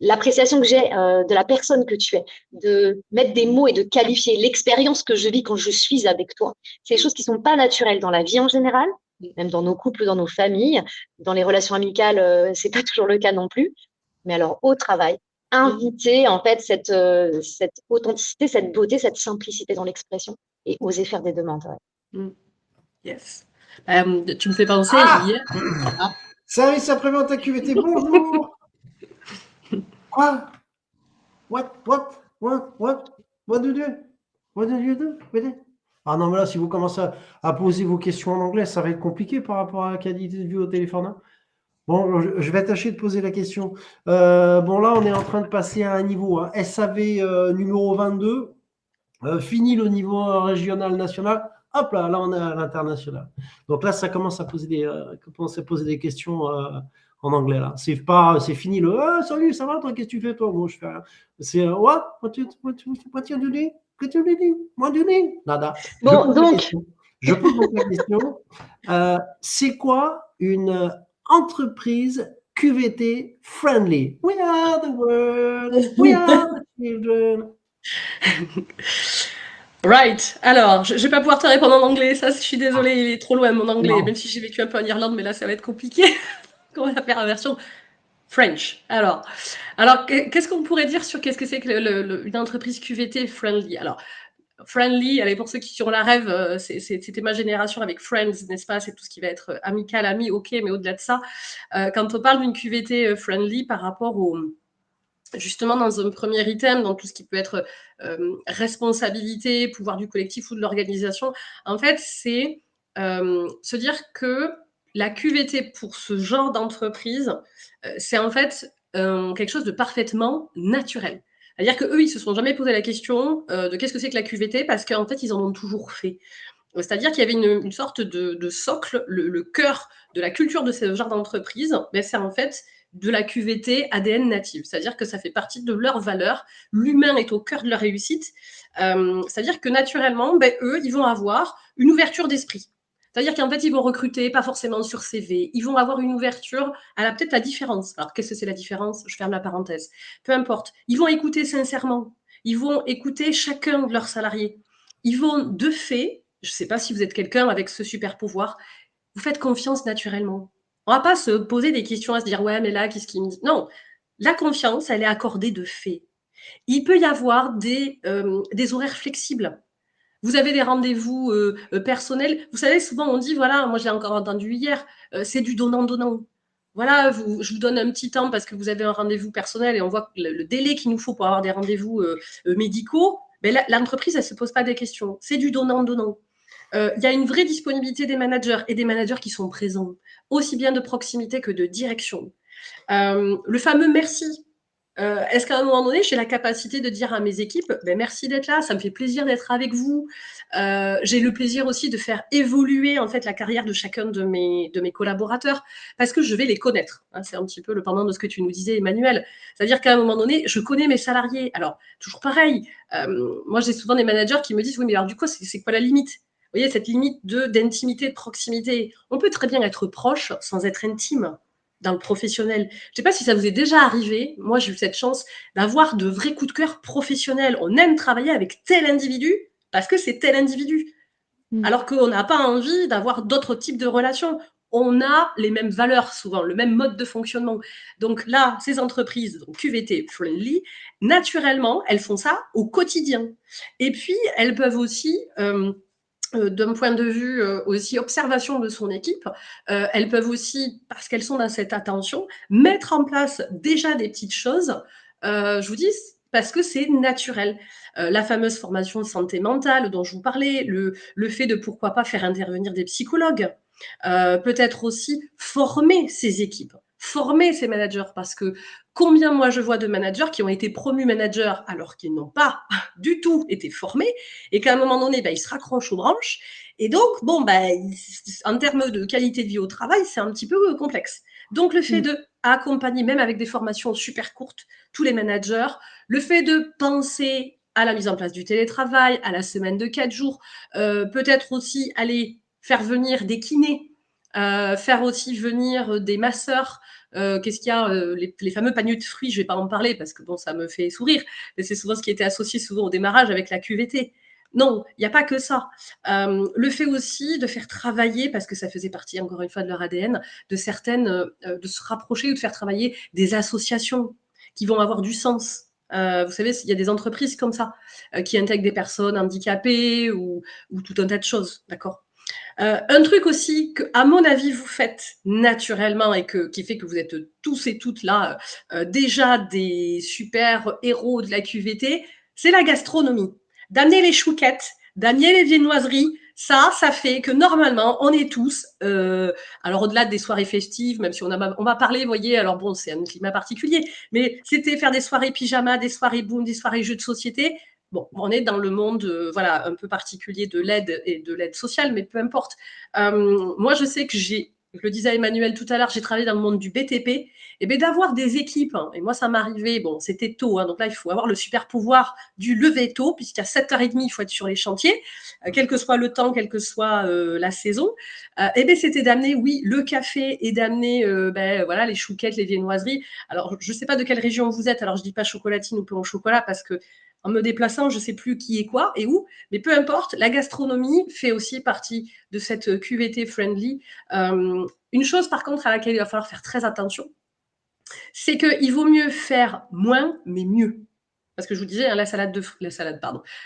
l'appréciation que j'ai de la personne que tu es, de mettre des mots et de qualifier l'expérience que je vis quand je suis avec toi, c'est des choses qui sont pas naturelles dans la vie en général, même dans nos couples, dans nos familles, dans les relations amicales, c'est pas toujours le cas non plus. Mais alors au travail, inviter en fait cette authenticité, cette beauté, cette simplicité dans l'expression et oser faire des demandes. Ouais. Yes. Tu me fais penser hier. Ah. Service après-vente à QVT, bonjour. Quoi? What do you do? Ah non, mais là, si vous commencez à poser vos questions en anglais, ça va être compliqué par rapport à la qualité de vue au téléphone. Hein. Bon, je vais tâcher de poser la question. Bon, là, on est en train de passer à un niveau hein. SAV numéro 22. Fini le niveau régional, national. Hop là, on est à l'international. Donc là, ça commence à poser des questions en anglais. Là, c'est fini le salut, ça va toi, qu'est-ce que tu fais toi? Moi, je fais rien. C'est what you doing? What you doing? Nada. Bon, donc. Je pose donc la question. C'est quoi une entreprise QVT friendly? We are the world. We are the children. Right. Alors, je vais pas pouvoir te répondre en anglais. Ça, je suis désolée, il est trop loin mon anglais. Non. Même si j'ai vécu un peu en Irlande, mais là, ça va être compliqué. On va faire la version French. Alors, qu'est-ce qu'on pourrait dire sur qu'est-ce que c'est que une entreprise QVT friendly? Alors, friendly, allez, pour ceux qui ont la rêve, c'était ma génération avec Friends, n'est-ce pas? C'est tout ce qui va être amical, ami, ok, mais au-delà de ça, quand on parle d'une QVT friendly par rapport au justement dans un premier item, dans tout ce qui peut être responsabilité, pouvoir du collectif ou de l'organisation, en fait, c'est se dire que la QVT pour ce genre d'entreprise, c'est en fait quelque chose de parfaitement naturel. C'est-à-dire qu'eux, ils ne se sont jamais posé la question de qu'est-ce que c'est que la QVT, parce qu'en fait, ils en ont toujours fait. C'est-à-dire qu'il y avait une sorte de socle, le cœur de la culture de ce genre d'entreprise, ben, c'est en fait de la QVT ADN native. C'est-à-dire que ça fait partie de leurs valeurs. L'humain est au cœur de leur réussite. C'est-à-dire que naturellement, ben, eux, ils vont avoir une ouverture d'esprit. C'est-à-dire qu'en fait, ils vont recruter, pas forcément sur CV. Ils vont avoir une ouverture à peut-être la différence. Alors, qu'est-ce que c'est la différence? Je ferme la parenthèse. Peu importe. Ils vont écouter sincèrement. Ils vont écouter chacun de leurs salariés. Ils vont, de fait, je ne sais pas si vous êtes quelqu'un avec ce super pouvoir, vous faites confiance naturellement. On ne va pas se poser des questions à se dire « ouais, mais là, qu'est-ce qu'il me dit ?» Non, la confiance, elle est accordée de fait. Il peut y avoir des horaires flexibles. Vous avez des rendez-vous personnels. Vous savez, souvent, on dit « voilà, moi, j'ai encore entendu hier, c'est du donnant-donnant. » voilà, je vous donne un petit temps parce que vous avez un rendez-vous personnel et on voit le délai qu'il nous faut pour avoir des rendez-vous médicaux, mais l'entreprise, elle ne se pose pas des questions. C'est du donnant-donnant. Il y a une vraie disponibilité des managers et des managers qui sont présents, aussi bien de proximité que de direction. Le fameux merci. Est-ce qu'à un moment donné, j'ai la capacité de dire à mes équipes, ben, merci d'être là, ça me fait plaisir d'être avec vous. J'ai le plaisir aussi de faire évoluer en fait la carrière de chacun de mes collaborateurs parce que je vais les connaître. Hein, c'est un petit peu le pendant de ce que tu nous disais, Emmanuel. C'est-à-dire qu'à un moment donné, je connais mes salariés. Alors, toujours pareil. Moi, j'ai souvent des managers qui me disent, oui, mais alors du coup, c'est quoi la limite? Vous voyez, cette limite d'intimité, de proximité. On peut très bien être proche sans être intime dans le professionnel. Je ne sais pas si ça vous est déjà arrivé. Moi, j'ai eu cette chance d'avoir de vrais coups de cœur professionnels. On aime travailler avec tel individu parce que c'est tel individu. Alors qu'on n'a pas envie d'avoir d'autres types de relations. On a les mêmes valeurs souvent, le même mode de fonctionnement. Donc là, ces entreprises, donc QVT Friendly, naturellement, elles font ça au quotidien. Et puis, elles peuvent aussi d'un point de vue aussi observation de son équipe, elles peuvent aussi, parce qu'elles sont dans cette attention, mettre en place déjà des petites choses, je vous dis, parce que c'est naturel. La fameuse formation de santé mentale dont je vous parlais, le fait de pourquoi pas faire intervenir des psychologues, peut-être aussi former ses équipes, former ses managers, parce que combien moi je vois de managers qui ont été promus managers alors qu'ils n'ont pas du tout été formés et qu'à un moment donné, ils se raccrochent aux branches. Et donc, bon, en termes de qualité de vie au travail, c'est un petit peu complexe. Donc, le fait de accompagner, même avec des formations super courtes, tous les managers, le fait de penser à la mise en place du télétravail, à la semaine de 4 jours, peut-être aussi aller faire venir des kinés, faire aussi venir des masseurs. Qu'est-ce qu'il y a les fameux paniers de fruits, je ne vais pas en parler parce que bon, ça me fait sourire, mais c'est souvent ce qui était associé souvent au démarrage avec la QVT. Non, il n'y a pas que ça. Le fait aussi de faire travailler, parce que ça faisait partie encore une fois de leur ADN, de certaines, de se rapprocher ou de faire travailler des associations qui vont avoir du sens. Vous savez, il y a des entreprises comme ça qui intègrent des personnes handicapées ou tout un tas de choses, d'accord. Un truc aussi que, à mon avis, vous faites naturellement et qui fait que vous êtes tous et toutes là déjà des super héros de la QVT, c'est la gastronomie. D'amener les chouquettes, d'amener les viennoiseries, ça fait que normalement, on est tous, alors au-delà des soirées festives, même si on va parler, vous voyez, alors bon, c'est un climat particulier, mais c'était faire des soirées pyjama, des soirées boom, des soirées jeux de société. Bon, on est dans le monde voilà, un peu particulier de l'aide et de l'aide sociale, mais peu importe. Moi, je sais que je le disais à Emmanuel tout à l'heure, j'ai travaillé dans le monde du BTP, et bien d'avoir des équipes, hein, et moi ça m'arrivait, bon, c'était tôt, hein, donc là il faut avoir le super pouvoir du lever tôt, puisqu'à 7h30, il faut être sur les chantiers, quel que soit le temps, quelle que soit la saison, et bien c'était d'amener, oui, le café et d'amener voilà, les chouquettes, les viennoiseries. Alors, je ne sais pas de quelle région vous êtes, alors je ne dis pas chocolatine ou pain au chocolat, parce que en me déplaçant, je ne sais plus qui est quoi et où, mais peu importe, la gastronomie fait aussi partie de cette QVT friendly. Une chose par contre à laquelle il va falloir faire très attention, c'est qu'il vaut mieux faire moins, mais mieux. Parce que je vous disais, hein,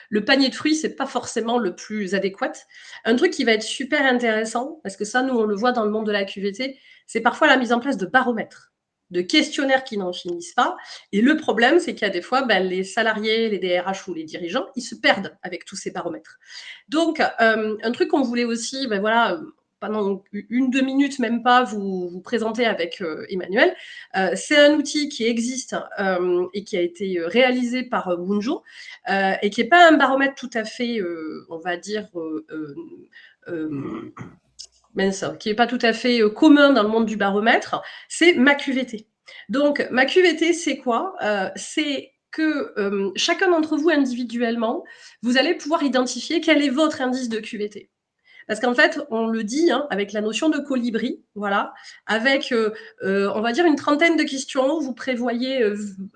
le panier de fruits, c'est pas forcément le plus adéquat. Un truc qui va être super intéressant, parce que ça, nous, on le voit dans le monde de la QVT, c'est parfois la mise en place de baromètres, de questionnaires qui n'en finissent pas. Et le problème, c'est qu'il y a des fois, les salariés, les DRH ou les dirigeants, ils se perdent avec tous ces baromètres. Donc, un truc qu'on voulait aussi, voilà, pendant 1-2 minutes, même pas, vous présenter avec Emmanuel. C'est un outil qui existe et qui a été réalisé par Wunjo et qui n'est pas un baromètre tout à fait, on va dire, qui n'est pas tout à fait commun dans le monde du baromètre, c'est ma QVT. Donc, ma QVT, c'est quoi c'est que chacun d'entre vous individuellement, vous allez pouvoir identifier quel est votre indice de QVT. Parce qu'en fait, on le dit, hein, avec la notion de colibri, voilà, avec, on va dire, une trentaine de questions, vous prévoyez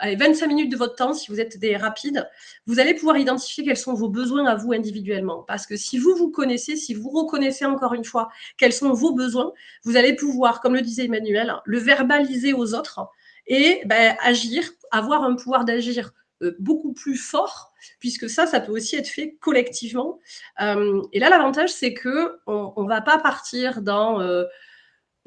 25 minutes de votre temps, si vous êtes des rapides, vous allez pouvoir identifier quels sont vos besoins à vous individuellement. Parce que si vous vous connaissez, si vous reconnaissez encore une fois quels sont vos besoins, vous allez pouvoir, comme le disait Emmanuel, le verbaliser aux autres et agir, avoir un pouvoir d'agir beaucoup plus fort, puisque ça peut aussi être fait collectivement. Et là, l'avantage, c'est qu'on ne va pas partir dans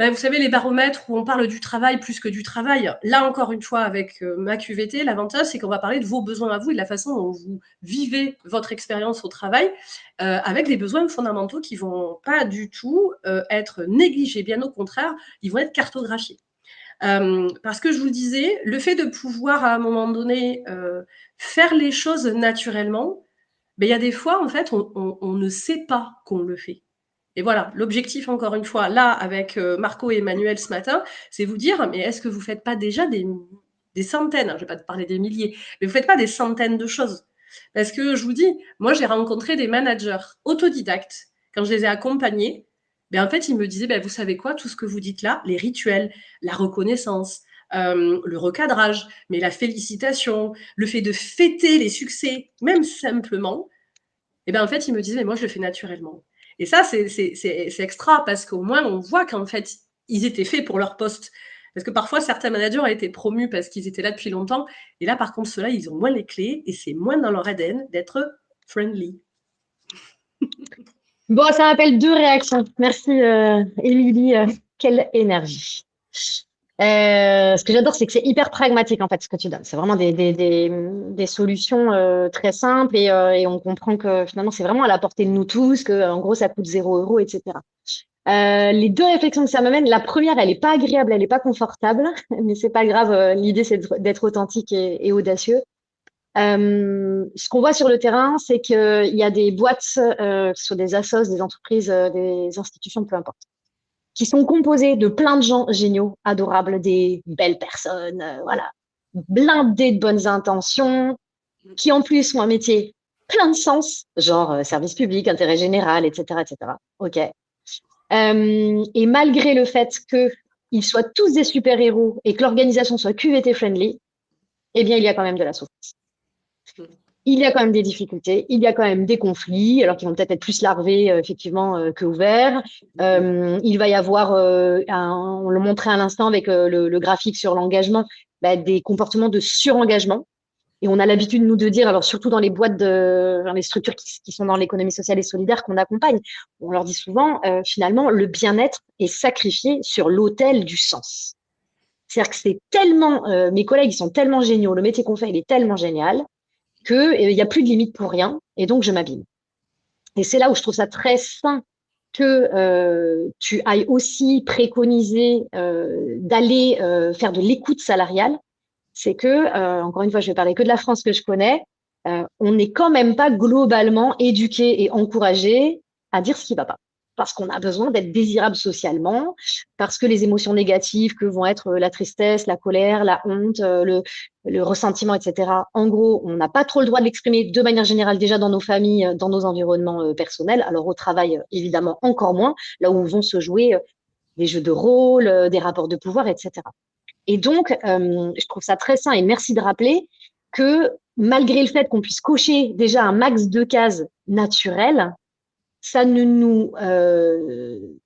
Vous savez, les baromètres où on parle du travail plus que du travail, là encore une fois avec ma QVT, l'avantage c'est qu'on va parler de vos besoins à vous et de la façon dont vous vivez votre expérience au travail avec des besoins fondamentaux qui vont pas du tout être négligés, bien au contraire, ils vont être cartographiés. Parce que je vous le disais, le fait de pouvoir à un moment donné faire les choses naturellement, il y a des fois en fait on ne sait pas qu'on le fait. Et voilà, l'objectif, encore une fois, là, avec Marco et Emmanuel ce matin, c'est vous dire, mais est-ce que vous ne faites pas déjà des centaines, je ne vais pas te parler des milliers, mais vous ne faites pas des centaines de choses? Parce que je vous dis, moi, j'ai rencontré des managers autodidactes, quand je les ai accompagnés, en fait, ils me disaient, vous savez quoi, tout ce que vous dites là, les rituels, la reconnaissance, le recadrage, mais la félicitation, le fait de fêter les succès, même simplement, en fait, ils me disaient, mais moi, je le fais naturellement. Et ça, c'est extra parce qu'au moins, on voit qu'en fait, ils étaient faits pour leur poste. Parce que parfois, certains managers ont été promus parce qu'ils étaient là depuis longtemps. Et là, par contre, ceux-là, ils ont moins les clés et c'est moins dans leur ADN d'être friendly. Bon, ça m'appelle 2 réactions. Merci, Émilie. Quelle énergie. Ce que j'adore, c'est que c'est hyper pragmatique, en fait, ce que tu donnes. C'est vraiment des solutions très simples et on comprend que finalement, c'est vraiment à la portée de nous tous, que en gros, ça coûte 0 €, etc. Les 2 réflexions que ça m'amène, la première, elle n'est pas agréable, elle n'est pas confortable, mais c'est pas grave. L'idée, c'est d'être authentique et audacieux. Ce qu'on voit sur le terrain, c'est qu'il y a des boîtes, que ce soit des assos, des entreprises, des institutions, peu importe, qui sont composées de plein de gens géniaux, adorables, des belles personnes, voilà, blindées de bonnes intentions, qui en plus ont un métier plein de sens, genre service public, intérêt général, etc., etc. Ok. Et malgré le fait qu'ils soient tous des super-héros et que l'organisation soit QVT friendly, eh bien, il y a quand même de la souffrance. Il y a quand même des difficultés, il y a quand même des conflits, alors qu'ils vont peut-être être plus larvés, effectivement, que ouverts. Il va y avoir, on le montrait à l'instant avec le graphique sur l'engagement, des comportements de surengagement. Et on a l'habitude, nous, de dire, alors surtout dans les boîtes, dans les structures qui sont dans l'économie sociale et solidaire qu'on accompagne, on leur dit souvent, finalement, le bien-être est sacrifié sur l'autel du sens. C'est-à-dire que c'est tellement, mes collègues, ils sont tellement géniaux, le métier qu'on fait, il est tellement génial, qu'il n'y a plus de limite pour rien, et donc je m'abîme. Et c'est là où je trouve ça très sain que tu ailles aussi préconiser d'aller faire de l'écoute salariale. C'est que, encore une fois, je vais parler que de la France que je connais, on n'est quand même pas globalement éduqué et encouragé à dire ce qui ne va pas. Parce qu'on a besoin d'être désirable socialement, parce que les émotions négatives que vont être la tristesse, la colère, la honte, le ressentiment, etc. En gros, on n'a pas trop le droit de l'exprimer de manière générale déjà dans nos familles, dans nos environnements personnels. Alors au travail, évidemment, encore moins, là où vont se jouer des jeux de rôle, des rapports de pouvoir, etc. Et donc, je trouve ça très sain et merci de rappeler que malgré le fait qu'on puisse cocher déjà un max de cases naturelles, ça ne nous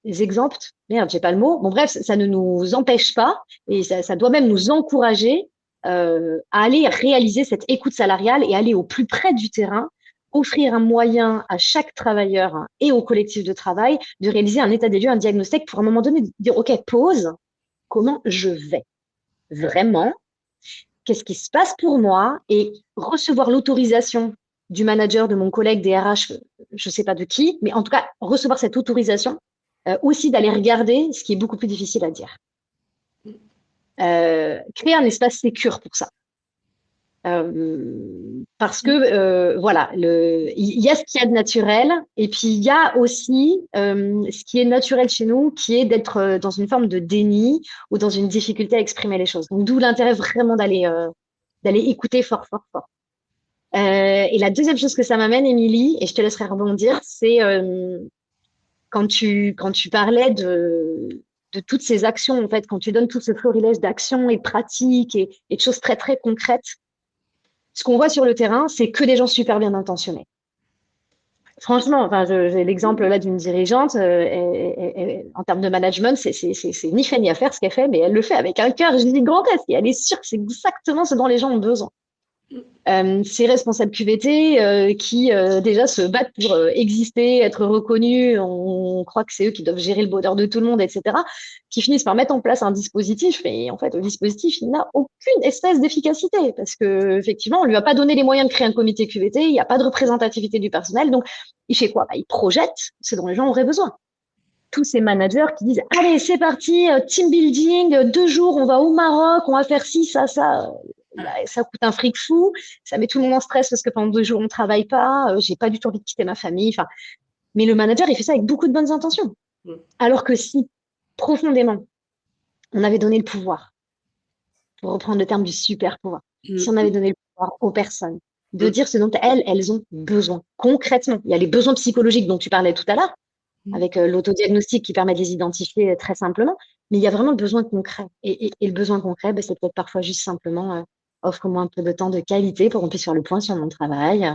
exempte, merde, j'ai pas le mot, bon bref, ça ne nous empêche pas et ça doit même nous encourager à aller réaliser cette écoute salariale et aller au plus près du terrain, offrir un moyen à chaque travailleur et au collectif de travail de réaliser un état des lieux, un diagnostic pour à un moment donné dire, OK, pause, comment je vais vraiment, qu'est-ce qui se passe pour moi et recevoir l'autorisation du manager, de mon collègue, des RH, je ne sais pas de qui, mais en tout cas, recevoir cette autorisation aussi d'aller regarder ce qui est beaucoup plus difficile à dire. Créer un espace sécure pour ça. Parce que voilà, il y a ce qu'il y a de naturel et puis il y a aussi ce qui est naturel chez nous, qui est d'être dans une forme de déni ou dans une difficulté à exprimer les choses. Donc d'où l'intérêt vraiment d'aller écouter fort, fort, fort. Et la deuxième chose que ça m'amène, Émilie, et je te laisserai rebondir, c'est quand tu parlais de toutes ces actions, en fait, quand tu donnes tout ce florilège d'actions et de pratiques et de choses très, très concrètes, ce qu'on voit sur le terrain, c'est que des gens super bien intentionnés. Franchement, enfin, j'ai l'exemple là d'une dirigeante, en termes de management, c'est ni fait ni à faire ce qu'elle fait, mais elle le fait avec un cœur gigantesque et elle est sûre que c'est exactement ce dont les gens ont besoin. Ces responsables QVT qui déjà se battent pour exister, être reconnus, on croit que c'est eux qui doivent gérer le bonheur de tout le monde, etc., qui finissent par mettre en place un dispositif, et en fait, le dispositif, il n'a aucune espèce d'efficacité, parce que effectivement, on lui a pas donné les moyens de créer un comité QVT, il n'y a pas de représentativité du personnel, donc il fait quoi? Bah, il projette ce dont les gens auraient besoin. Tous ces managers qui disent, allez, c'est parti, team building, 2 jours, on va au Maroc, on va faire ci, ça. Bah, ça coûte un fric fou, ça met tout le monde en stress parce que pendant 2 jours, on travaille pas, j'ai pas du tout envie de quitter ma famille. Enfin, mais le manager, il fait ça avec beaucoup de bonnes intentions. Alors que si, profondément, on avait donné le pouvoir, pour reprendre le terme du super pouvoir, si on avait donné le pouvoir aux personnes, de dire ce dont elles ont besoin, concrètement. Il y a les besoins psychologiques dont tu parlais tout à l'heure, avec l'autodiagnostic qui permet de les identifier très simplement, mais il y a vraiment le besoin concret. Et le besoin concret, ben, c'est peut-être parfois juste simplement offre-moi un peu de temps de qualité pour qu'on puisse faire le point sur mon travail.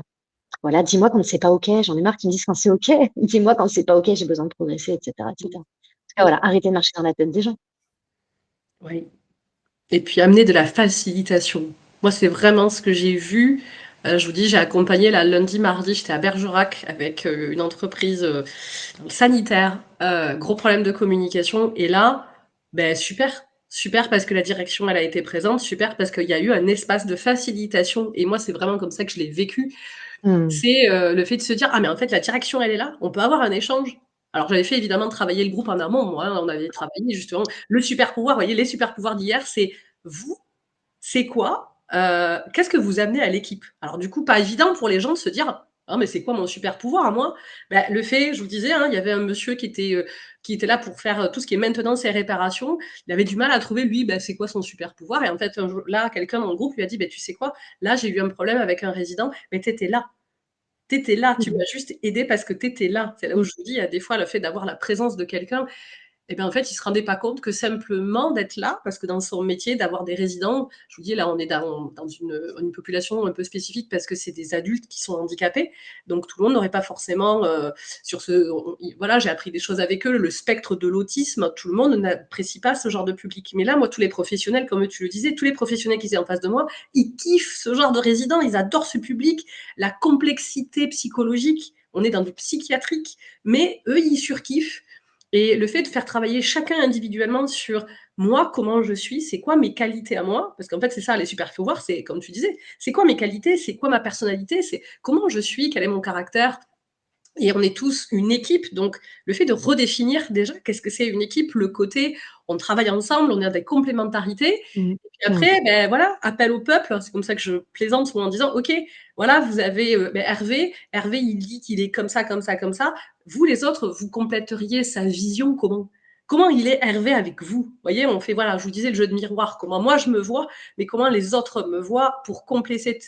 Voilà, dis-moi quand c'est pas OK. J'en ai marre qu'ils me disent quand c'est OK. Dis-moi quand c'est pas OK, j'ai besoin de progresser, etc., etc. En tout cas, voilà, arrêtez de marcher dans la tête des gens. Oui. Et puis amener de la facilitation. Moi, c'est vraiment ce que j'ai vu. Je vous dis, j'ai accompagné là lundi, mardi, j'étais à Bergerac avec une entreprise dans le sanitaire. Gros problème de communication. Et là, ben super. Super parce que la direction, elle a été présente. Super parce qu'il y a eu un espace de facilitation. Et moi, c'est vraiment comme ça que je l'ai vécu. C'est le fait de se dire, ah mais en fait, la direction, elle est là. On peut avoir un échange. Alors, j'avais fait évidemment travailler le groupe en amont. Moi, hein, on avait travaillé justement le super pouvoir. Vous voyez, les super pouvoirs d'hier, c'est vous, c'est quoi? Qu'est-ce que vous amenez à l'équipe? Alors du coup, pas évident pour les gens de se dire: «Ah mais c'est quoi mon super pouvoir à moi?» Bah, le fait, je vous disais, hein, il y avait un monsieur qui était là pour faire, tout ce qui est maintenance et réparation. Il avait du mal à trouver lui, bah, c'est quoi son super pouvoir et en fait, un jour là, quelqu'un dans le groupe lui a dit: «Beh, tu sais quoi? Là, j'ai eu un problème avec un résident». Mais tu étais là. Tu étais là, tu m'as juste aidé parce que tu étais là. C'est là où je vous dis, il y a des fois le fait d'avoir la présence de quelqu'un et bien, en fait, il se rendait pas compte que simplement d'être là, parce que dans son métier, d'avoir des résidents, je vous dis, là, on est dans une population un peu spécifique parce que c'est des adultes qui sont handicapés. Donc, tout le monde n'aurait pas forcément sur ce. Voilà, j'ai appris des choses avec eux. Le spectre de l'autisme, tout le monde n'apprécie pas ce genre de public. Mais là, moi, tous les professionnels, comme tu le disais, tous les professionnels qui étaient en face de moi, ils kiffent ce genre de résidents, ils adorent ce public, la complexité psychologique. On est dans du psychiatrique, mais eux, ils surkiffent. Et le fait de faire travailler chacun individuellement sur moi, comment je suis, c'est quoi mes qualités à moi, parce qu'en fait, c'est ça, les super pouvoirs, c'est comme tu disais, c'est quoi mes qualités, c'est quoi ma personnalité, c'est comment je suis, quel est mon caractère, et on est tous une équipe, donc le fait de redéfinir déjà qu'est-ce que c'est une équipe, le côté on travaille ensemble, on a des complémentarités, et puis après, ben voilà, appel au peuple, c'est comme ça que je plaisante souvent en disant, ok, voilà, vous avez ben Hervé, il dit qu'il est comme ça, comme ça, comme ça, vous les autres, vous compléteriez sa vision comment? Comment il est Hervé avec vous? Vous voyez, on fait, voilà, je vous disais le jeu de miroir, comment moi je me vois, mais comment les autres me voient pour compléter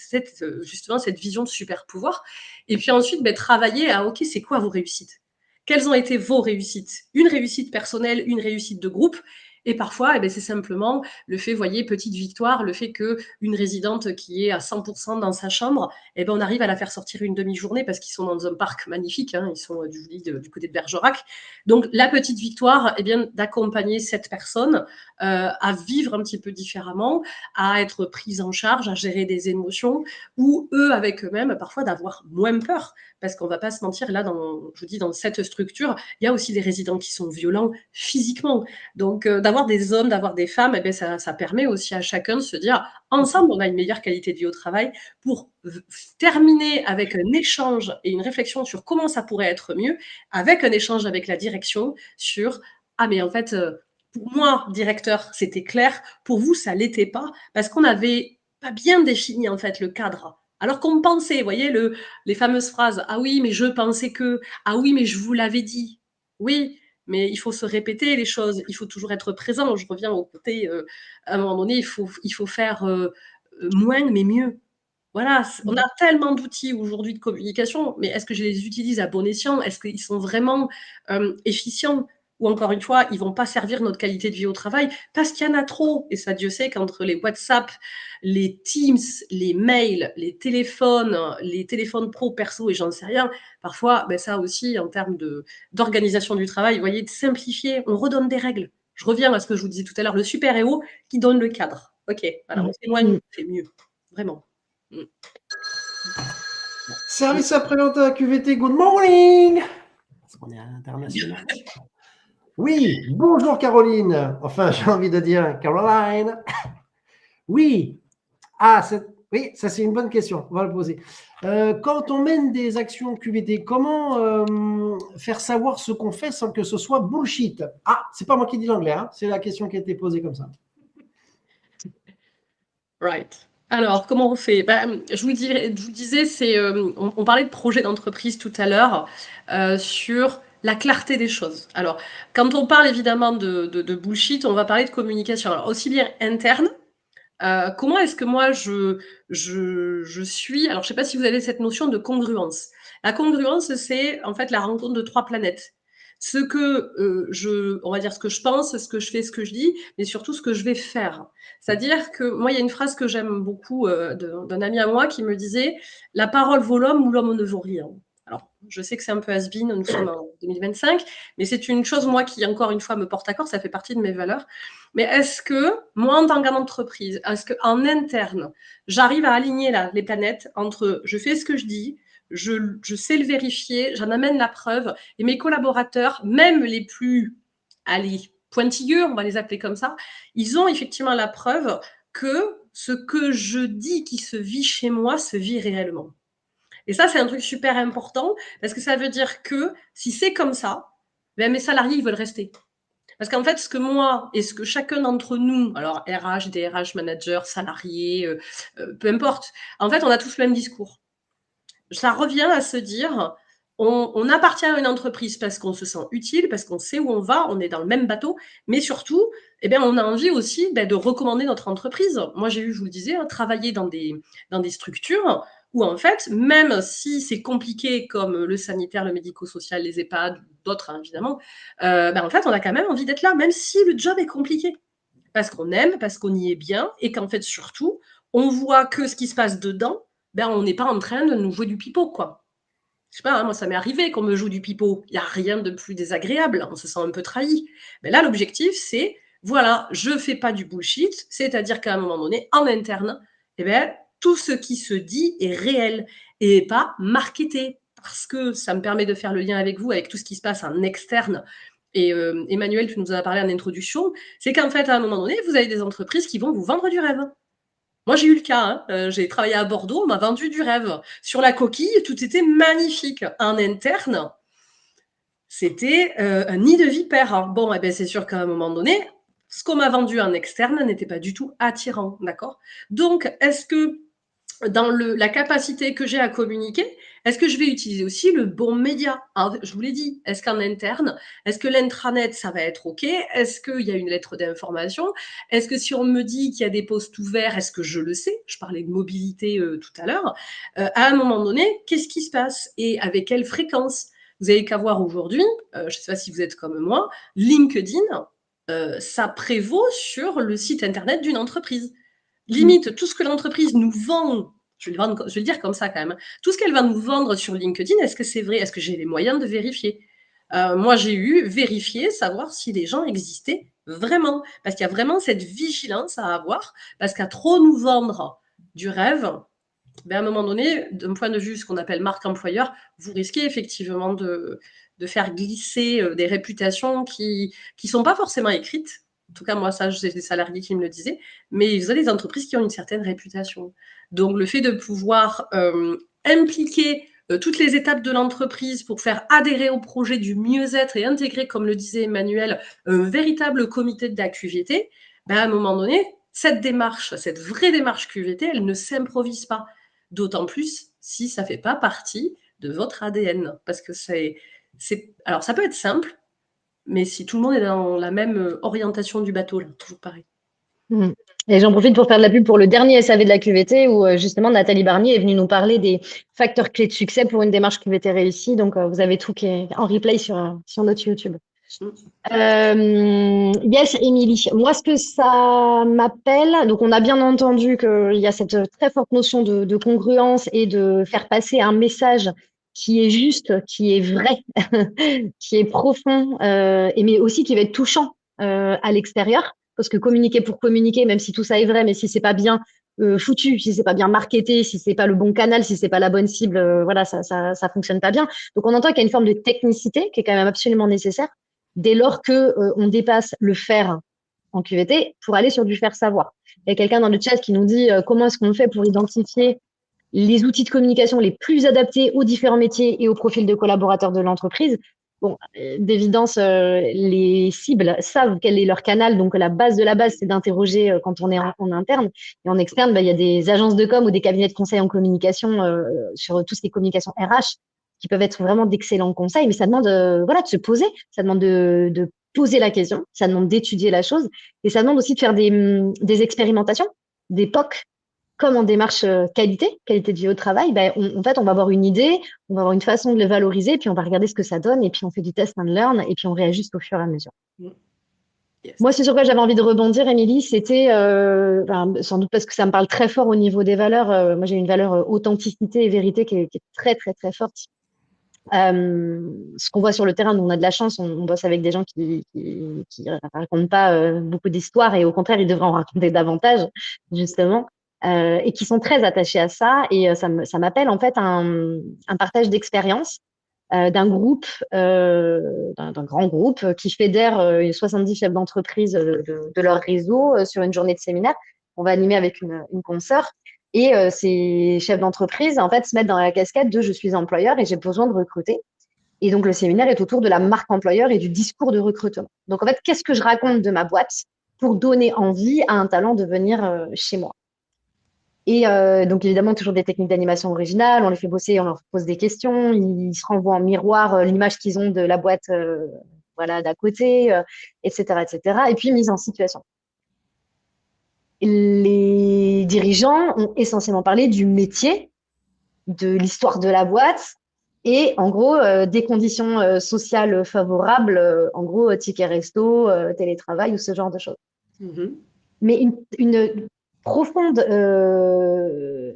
justement cette vision de super pouvoir. Et puis ensuite, ben, travailler à, OK, c'est quoi vos réussites? Quelles ont été vos réussites? Une réussite personnelle, une réussite de groupe. Et parfois, eh ben, c'est simplement le fait, voyez, petite victoire, le fait qu'une résidente qui est à 100% dans sa chambre, eh ben, on arrive à la faire sortir une demi-journée parce qu'ils sont dans un parc magnifique, hein, ils sont du côté de Bergerac. Donc, la petite victoire, eh bien, d'accompagner cette personne à vivre un petit peu différemment, à être prise en charge, à gérer des émotions, ou eux, avec eux-mêmes, parfois d'avoir moins peur. Parce qu'on ne va pas se mentir, là, je vous dis, dans cette structure, il y a aussi des résidents qui sont violents physiquement. Donc, d'avoir des hommes, d'avoir des femmes, eh bien, ça permet aussi à chacun de se dire, ensemble, on a une meilleure qualité de vie au travail pour terminer avec un échange et une réflexion sur comment ça pourrait être mieux, avec un échange avec la direction sur, ah, mais en fait, pour moi, directeur, c'était clair, pour vous, ça l'était pas, parce qu'on avait pas bien défini, en fait, le cadre. Alors qu'on pensait, vous voyez, les fameuses phrases, ah oui, mais je pensais que, ah oui, mais je vous l'avais dit. Oui, mais il faut se répéter les choses, il faut toujours être présent. Je reviens au côté, à un moment donné, il faut faire moins, mais mieux. Voilà, on a tellement d'outils aujourd'hui de communication, mais est-ce que je les utilise à bon escient? Est-ce qu'ils sont vraiment efficients? Ou encore une fois, ils vont pas servir notre qualité de vie au travail parce qu'il y en a trop. Et ça, Dieu sait qu'entre les WhatsApp, les Teams, les mails, les téléphones pro, perso et j'en sais rien, parfois, ben ça aussi, en termes d'organisation du travail, vous voyez, de simplifier, on redonne des règles. Je reviens à ce que je vous disais tout à l'heure, le super-héros qui donne le cadre. Ok, voilà, on s'éloigne, c'est mieux. Vraiment. Service après-vente à la QVT, good morning. Parce qu'on est à l'international. Oui, bonjour Caroline. Enfin, j'ai envie de dire Caroline. Oui. Oui, ça c'est une bonne question. On va le poser. Quand on mène des actions QVT, comment faire savoir ce qu'on fait sans que ce soit bullshit? Ah, c'est pas moi qui dis l'anglais, hein, c'est la question qui a été posée comme ça. Right. Alors, comment on fait? Je vous disais, on parlait de projet d'entreprise tout à l'heure sur la clarté des choses. Alors, quand on parle évidemment de bullshit, on va parler de communication. Alors, aussi bien interne, comment est-ce que moi je suis. Alors, je ne sais pas si vous avez cette notion de congruence. La congruence, c'est en fait la rencontre de 3 planètes. Ce que on va dire ce que je pense, ce que je fais, ce que je dis, mais surtout ce que je vais faire. C'est-à-dire que moi, il y a une phrase que j'aime beaucoup d'un ami à moi qui me disait « La parole vaut l'homme ou l'homme ne vaut rien ». Alors, je sais que c'est un peu has-been, nous sommes en 2025, mais c'est une chose, moi, qui, encore une fois, me porte à corps, ça fait partie de mes valeurs. Mais est-ce que, moi, en tant qu'entreprise, est-ce qu'en interne, j'arrive à aligner les planètes entre je fais ce que je dis, je sais le vérifier, j'en amène la preuve, et mes collaborateurs, même les plus, allez, pointilleux, on va les appeler comme ça, ils ont effectivement la preuve que ce que je dis qui se vit chez moi se vit réellement. Et ça, c'est un truc super important, parce que ça veut dire que si c'est comme ça, ben mes salariés, ils veulent rester. Parce qu'en fait, ce que moi et ce que chacun d'entre nous, alors RH, DRH, manager, salarié, peu importe, en fait, on a tous le même discours. Ça revient à se dire, on appartient à une entreprise parce qu'on se sent utile, parce qu'on sait où on va, on est dans le même bateau, mais surtout, eh bien, on a envie aussi de recommander notre entreprise. Moi, j'ai eu, je vous le disais, travailler dans des structures où, en fait, même si c'est compliqué comme le sanitaire, le médico-social, les EHPAD, d'autres, évidemment, en fait, on a quand même envie d'être là, même si le job est compliqué. Parce qu'on aime, parce qu'on y est bien, et qu'en fait, surtout, on voit que ce qui se passe dedans, on n'est pas en train de nous jouer du pipeau, quoi. Je sais pas, moi, ça m'est arrivé qu'on me joue du pipeau. Il n'y a rien de plus désagréable, on se sent un peu trahi. Mais là, l'objectif, c'est, voilà, je ne fais pas du bullshit, c'est-à-dire qu'à un moment donné, en interne, tout ce qui se dit est réel et pas marketé. Parce que ça me permet de faire le lien avec vous, avec tout ce qui se passe en externe. Et Emmanuel, tu nous en as parlé en introduction, c'est qu'en fait, à un moment donné, vous avez des entreprises qui vont vous vendre du rêve. Moi, j'ai eu le cas. J'ai travaillé à Bordeaux, on m'a vendu du rêve. Sur la coquille, tout était magnifique. En interne, c'était un nid de vipères. Bon, c'est sûr qu'à un moment donné, ce qu'on m'a vendu en externe n'était pas du tout attirant, d'accord? Donc, est-ce que dans la capacité que j'ai à communiquer, est-ce que je vais utiliser aussi le bon média? Alors, je vous l'ai dit, est-ce qu'en interne, est-ce que l'intranet, ça va être OK? Est-ce qu'il y a une lettre d'information? Est-ce que si on me dit qu'il y a des postes ouverts, est-ce que je le sais? Je parlais de mobilité tout à l'heure. À un moment donné, qu'est-ce qui se passe? Et avec quelle fréquence? Vous avez qu'à voir aujourd'hui, je ne sais pas si vous êtes comme moi, LinkedIn, ça prévaut sur le site internet d'une entreprise. Limite, tout ce que l'entreprise nous vend, je vais le dire comme ça quand même, tout ce qu'elle va nous vendre sur LinkedIn, est-ce que c'est vrai? Est-ce que j'ai les moyens de vérifier? Moi, j'ai vérifier, savoir si les gens existaient vraiment. Parce qu'il y a vraiment cette vigilance à avoir, parce qu'à trop nous vendre du rêve, à un moment donné, d'un point de vue ce qu'on appelle marque employeur, vous risquez effectivement de faire glisser des réputations qui ne sont pas forcément écrites. En tout cas, moi, ça, j'ai des salariés qui me le disaient, mais vous avez des entreprises qui ont une certaine réputation. Donc, le fait de pouvoir impliquer toutes les étapes de l'entreprise pour faire adhérer au projet du mieux-être et intégrer, comme le disait Emmanuel, un véritable comité de la QVT, à un moment donné, cette démarche, cette vraie démarche QVT, elle ne s'improvise pas. D'autant plus si ça ne fait pas partie de votre ADN. Parce que alors, ça peut être simple, mais si tout le monde est dans la même orientation du bateau, là, toujours pareil. Et j'en profite pour faire de la pub pour le dernier SAV de la QVT où justement Nathalie Barnier est venue nous parler des facteurs clés de succès pour une démarche QVT réussie. Donc, vous avez tout qui est en replay sur notre YouTube. Yes, Émilie. Moi, ce que ça m'appelle, donc on a bien entendu qu'il y a cette très forte notion de congruence et de faire passer un message qui est juste, qui est vrai, qui est profond, mais aussi qui va être touchant à l'extérieur. Parce que communiquer pour communiquer, même si tout ça est vrai, mais si c'est pas bien, foutu, si c'est pas bien marketé, si c'est pas le bon canal, si c'est pas la bonne cible, voilà, ça fonctionne pas bien. Donc on entend qu'il y a une forme de technicité qui est quand même absolument nécessaire dès lors que on dépasse le faire en QVT pour aller sur du faire savoir. Il y a quelqu'un dans le chat qui nous dit comment est-ce qu'on fait pour identifier les outils de communication les plus adaptés aux différents métiers et au profil de collaborateurs de l'entreprise. Bon, d'évidence, les cibles savent quel est leur canal. Donc, la base de la base, c'est d'interroger quand on est en interne. Et en externe, il y a des agences de com ou des cabinets de conseil en communication sur tout ce qui est communication RH qui peuvent être vraiment d'excellents conseils. Mais ça demande voilà, de se poser. Ça demande de poser la question. Ça demande d'étudier la chose. Et ça demande aussi de faire des expérimentations, des POC, comme en démarche qualité de vie au travail, en fait, on va avoir une idée, on va avoir une façon de le valoriser, puis on va regarder ce que ça donne, et puis on fait du test and learn, et puis on réajuste au fur et à mesure. Yes. Moi, c'est sur quoi j'avais envie de rebondir, Émilie, c'était, sans doute parce que ça me parle très fort au niveau des valeurs. Moi, j'ai une valeur authenticité et vérité qui est très, très, très forte. Ce qu'on voit sur le terrain, nous, on a de la chance, on bosse avec des gens qui racontent pas beaucoup d'histoires, et au contraire, ils devraient en raconter davantage, justement. Et qui sont très attachés à ça. Et ça m'appelle en fait un partage d'expérience d'un groupe, d'un grand groupe qui fédère 70 chefs d'entreprise de leur réseau sur une journée de séminaire. On va animer avec une consoeur. Et ces chefs d'entreprise, en fait, se mettent dans la casquette de « je suis employeur et j'ai besoin de recruter ». Et donc, le séminaire est autour de la marque employeur et du discours de recrutement. Donc, en fait, qu'est-ce que je raconte de ma boîte pour donner envie à un talent de venir chez moi? Et donc, évidemment, toujours des techniques d'animation originales. On les fait bosser, on leur pose des questions. Ils se renvoient en miroir l'image qu'ils ont de la boîte voilà, d'à côté, etc., etc. Et puis, mise en situation. Les dirigeants ont essentiellement parlé du métier, de l'histoire de la boîte et, en gros, des conditions sociales favorables, en gros, ticket resto, télétravail ou ce genre de choses. Mm-hmm. Mais une profonde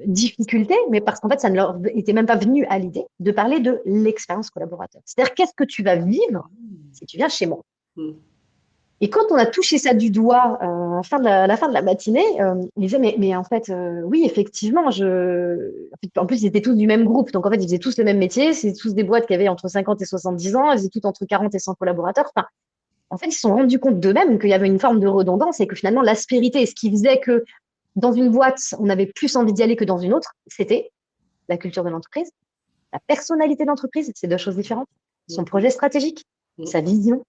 difficulté, mais parce qu'en fait, ça ne leur était même pas venu à l'idée de parler de l'expérience collaborateur. C'est-à-dire, qu'est-ce que tu vas vivre si tu viens chez moi? Et quand on a touché ça du doigt à la fin de la matinée, on disait, mais en fait, oui, effectivement, en plus, ils étaient tous du même groupe. Donc, en fait, ils faisaient tous le même métier. C'est tous des boîtes qui avaient entre 50 et 70 ans. Elles faisaient toutes entre 40 et 100 collaborateurs. Enfin, en fait, ils se sont rendus compte d'eux-mêmes qu'il y avait une forme de redondance et que finalement, l'aspérité, ce qui faisait que dans une boîte, on avait plus envie d'y aller que dans une autre, c'était la culture de l'entreprise, la personnalité de l'entreprise, c'est deux choses différentes, son projet stratégique, sa vision,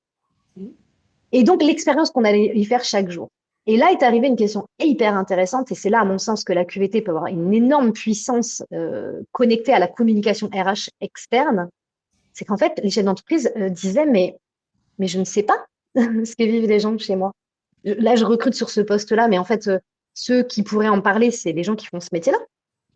et donc l'expérience qu'on allait y faire chaque jour. Et là est arrivée une question hyper intéressante, et c'est là, à mon sens, que la QVT peut avoir une énorme puissance connectée à la communication RH externe. C'est qu'en fait, les chefs d'entreprise disaient, mais je ne sais pas ce que vivent les gens chez moi. Là, je recrute sur ce poste-là, mais en fait, ceux qui pourraient en parler, c'est les gens qui font ce métier-là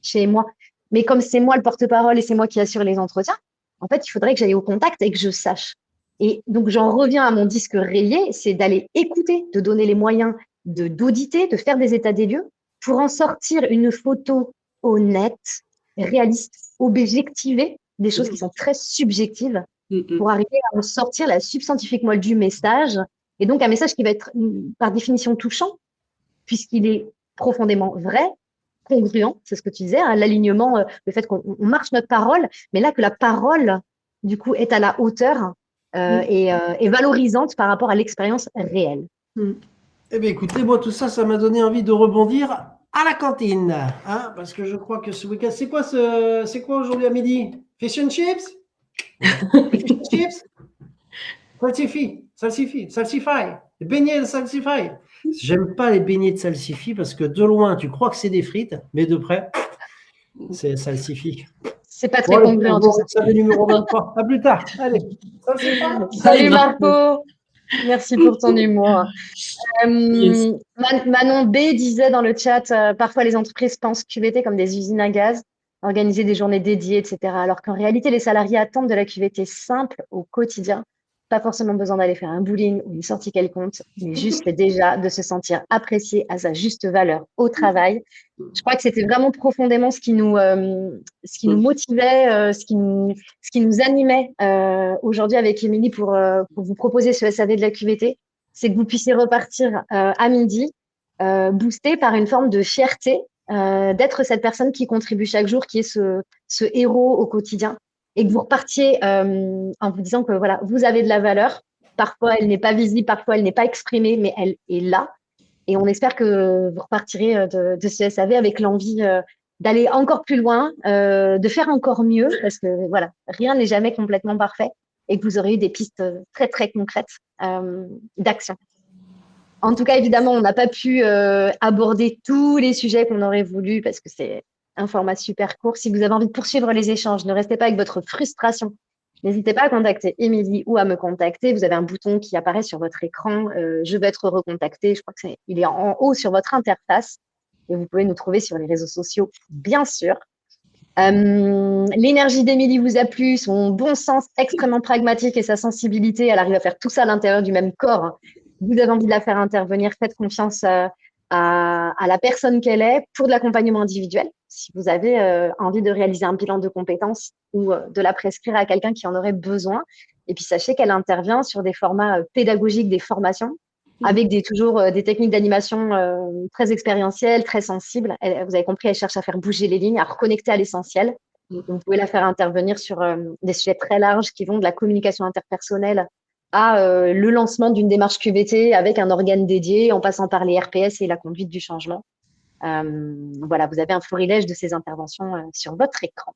chez moi. Mais comme c'est moi le porte-parole et c'est moi qui assure les entretiens, en fait, il faudrait que j'aille au contact et que je sache. Et donc, j'en reviens à mon disque rayé, c'est d'aller écouter, de donner les moyens d'auditer, de faire des états des lieux pour en sortir une photo honnête, réaliste, objectivée, des choses qui sont très subjectives, pour arriver à en sortir la substantifique moelle du message, et donc un message qui va être par définition touchant, puisqu'il est profondément vrai, congruent, c'est ce que tu disais, hein, l'alignement, le fait qu'on marche notre parole, mais là que la parole, du coup, est à la hauteur et valorisante par rapport à l'expérience réelle. Eh bien, écoutez, moi, tout ça, ça m'a donné envie de rebondir à la cantine, hein, parce que je crois que ce week-end, c'est quoi aujourd'hui à midi? Fish and chips? Fish and chips? Salsify. Les beignets de salsify. J'aime pas les beignets de salsify parce que de loin, tu crois que c'est des frites, mais de près, c'est salsify. C'est pas très congruent tout ça. Ça fait numéro 23. À plus tard. Allez. Salut Marco. Merci pour ton humour. Manon B disait dans le chat, parfois les entreprises pensent QVT comme des usines à gaz, organiser des journées dédiées, etc. Alors qu'en réalité, les salariés attendent de la QVT simple au quotidien. Pas forcément besoin d'aller faire un bowling ou une sortie quelconque, mais juste déjà de se sentir apprécié à sa juste valeur au travail. Je crois que c'était vraiment profondément ce qui nous motivait, ce qui nous animait aujourd'hui avec Émilie pour vous proposer ce SAV de la QVT. C'est que vous puissiez repartir à midi, boosté par une forme de fierté d'être cette personne qui contribue chaque jour, qui est ce héros au quotidien, et que vous repartiez en vous disant que voilà, vous avez de la valeur. Parfois, elle n'est pas visible, parfois, elle n'est pas exprimée, mais elle est là. Et on espère que vous repartirez de ce SAV avec l'envie d'aller encore plus loin, de faire encore mieux, parce que voilà, rien n'est jamais complètement parfait, et que vous aurez eu des pistes très, très concrètes d'action. En tout cas, évidemment, on n'a pas pu aborder tous les sujets qu'on aurait voulu, parce que c'est un format super court. Si vous avez envie de poursuivre les échanges, ne restez pas avec votre frustration. N'hésitez pas à contacter Émilie ou à me contacter. Vous avez un bouton qui apparaît sur votre écran. Je vais être recontacté. Je crois que il est en haut sur votre interface. Et vous pouvez nous trouver sur les réseaux sociaux, bien sûr. L'énergie d'Émilie vous a plu, son bon sens extrêmement pragmatique et sa sensibilité. Elle arrive à faire tout ça à l'intérieur du même corps. Vous avez envie de la faire intervenir, faites confiance à la personne qu'elle est pour de l'accompagnement individuel. Si vous avez envie de réaliser un bilan de compétences ou de la prescrire à quelqu'un qui en aurait besoin. Et puis, sachez qu'elle intervient sur des formats pédagogiques, des formations, avec toujours des techniques d'animation très expérientielles, très sensibles. Vous avez compris, elle cherche à faire bouger les lignes, à reconnecter à l'essentiel. Vous pouvez la faire intervenir sur des sujets très larges qui vont de la communication interpersonnelle à le lancement d'une démarche QVT avec un organe dédié, en passant par les RPS et la conduite du changement. Voilà, vous avez un florilège de ces interventions sur votre écran.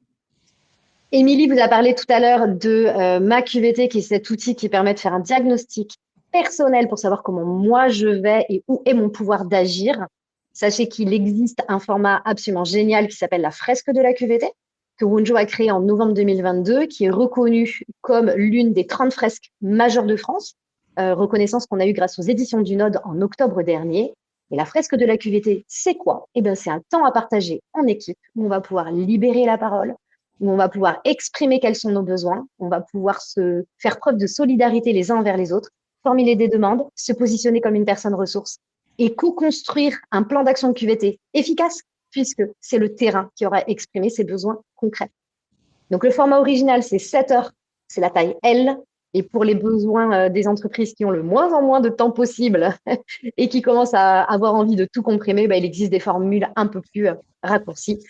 Émilie vous a parlé tout à l'heure de ma QVT, qui est cet outil qui permet de faire un diagnostic personnel pour savoir comment moi je vais et où est mon pouvoir d'agir. Sachez qu'il existe un format absolument génial qui s'appelle la fresque de la QVT, que Wunjo a créé en novembre 2022, qui est reconnue comme l'une des 30 fresques majeures de France, reconnaissance qu'on a eue grâce aux éditions du Node en octobre dernier. Et la fresque de la QVT, c'est quoi? Eh bien, c'est un temps à partager en équipe où on va pouvoir libérer la parole, où on va pouvoir exprimer quels sont nos besoins, on va pouvoir se faire preuve de solidarité les uns envers les autres, formuler des demandes, se positionner comme une personne ressource et co-construire un plan d'action de QVT efficace, puisque c'est le terrain qui aura exprimé ses besoins concrets. Donc, le format original, c'est 7 heures, c'est la taille L. Et pour les besoins des entreprises qui ont le moins en moins de temps possible et qui commencent à avoir envie de tout comprimer, il existe des formules un peu plus raccourcies,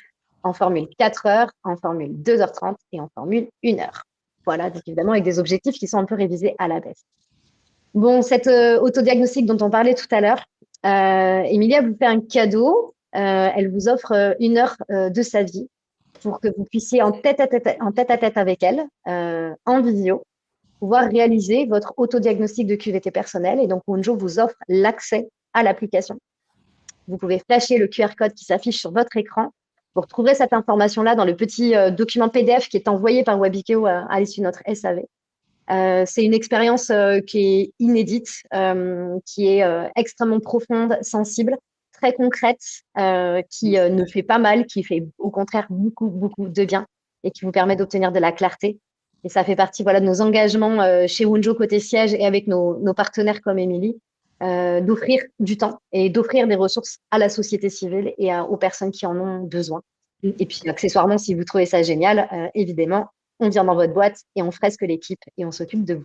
en formule 4 heures, en formule 2h30 et en formule 1 heure. Voilà, donc évidemment avec des objectifs qui sont un peu révisés à la baisse. Bon, cette autodiagnostic dont on parlait tout à l'heure, Emilia vous fait un cadeau. Elle vous offre 1 heure de sa vie pour que vous puissiez en tête à tête avec elle, en visio, pouvoir réaliser votre autodiagnostic de QVT personnel. Et donc, Wunjo vous offre l'accès à l'application. Vous pouvez flasher le QR code qui s'affiche sur votre écran. Vous retrouverez cette information-là dans le petit document PDF qui est envoyé par Wabikeo à l'issue de notre SAV. C'est une expérience qui est inédite, qui est extrêmement profonde, sensible, très concrète, qui ne fait pas mal, qui fait au contraire beaucoup, beaucoup de bien et qui vous permet d'obtenir de la clarté. Et ça fait partie de nos engagements chez Wunjo côté siège et avec nos partenaires comme Émilie, d'offrir du temps et d'offrir des ressources à la société civile et aux personnes qui en ont besoin. Et puis, accessoirement, si vous trouvez ça génial, évidemment, on vient dans votre boîte et on fresque l'équipe et on s'occupe de vous.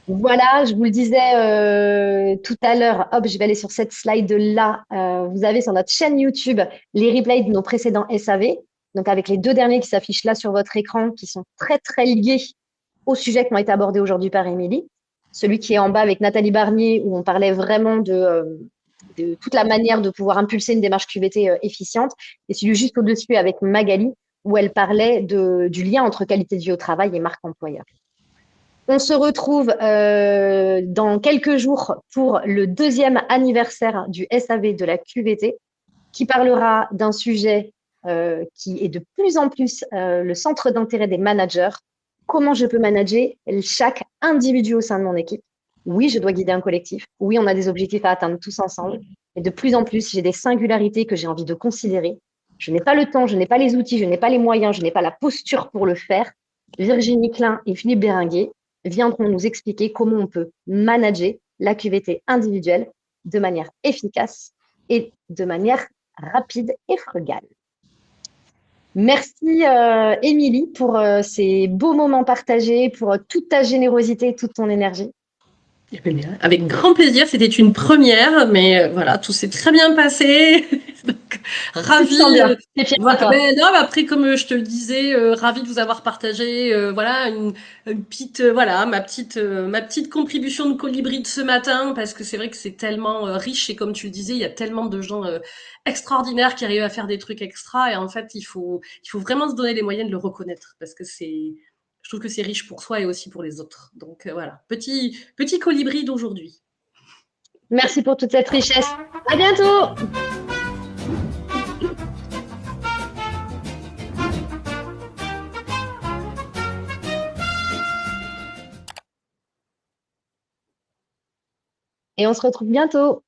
Voilà, je vous le disais tout à l'heure, hop, je vais aller sur cette slide-là. Vous avez sur notre chaîne YouTube les replays de nos précédents SAV, donc avec les 2 derniers qui s'affichent là sur votre écran, qui sont très, très liés aux sujets qui ont été abordés aujourd'hui par Émilie. Celui qui est en bas avec Nathalie Barnier, où on parlait vraiment de toute la manière de pouvoir impulser une démarche QVT efficiente, et celui juste au-dessus avec Magali, où elle parlait du lien entre qualité de vie au travail et marque employeur. On se retrouve dans quelques jours pour le 2e anniversaire du SAV de la QVT, qui parlera d'un sujet qui est de plus en plus le centre d'intérêt des managers. Comment je peux manager chaque individu au sein de mon équipe? Oui, je dois guider un collectif. Oui, on a des objectifs à atteindre tous ensemble. Et de plus en plus, j'ai des singularités que j'ai envie de considérer. Je n'ai pas le temps, je n'ai pas les outils, je n'ai pas les moyens, je n'ai pas la posture pour le faire. Virginie Klein et Philippe Béringuet viendront nous expliquer comment on peut manager la QVT individuelle de manière efficace et de manière rapide et frugale. Merci Émilie pour ces beaux moments partagés, pour toute ta générosité et toute ton énergie. Avec grand plaisir, c'était une première, mais voilà, tout s'est très bien passé. Donc, Tu te ravie. sens bien. T'es fière de Voilà. toi. Ben non, mais après, comme je te le disais, ravie de vous avoir partagé, voilà, une petite, voilà, ma petite contribution de colibri de ce matin, parce que c'est vrai que c'est tellement riche et comme tu le disais, il y a tellement de gens extraordinaires qui arrivent à faire des trucs extra et en fait, il faut vraiment se donner les moyens de le reconnaître parce que je trouve que c'est riche pour soi et aussi pour les autres. Donc voilà, petit colibri d'aujourd'hui. Merci pour toute cette richesse. À bientôt! Et on se retrouve bientôt.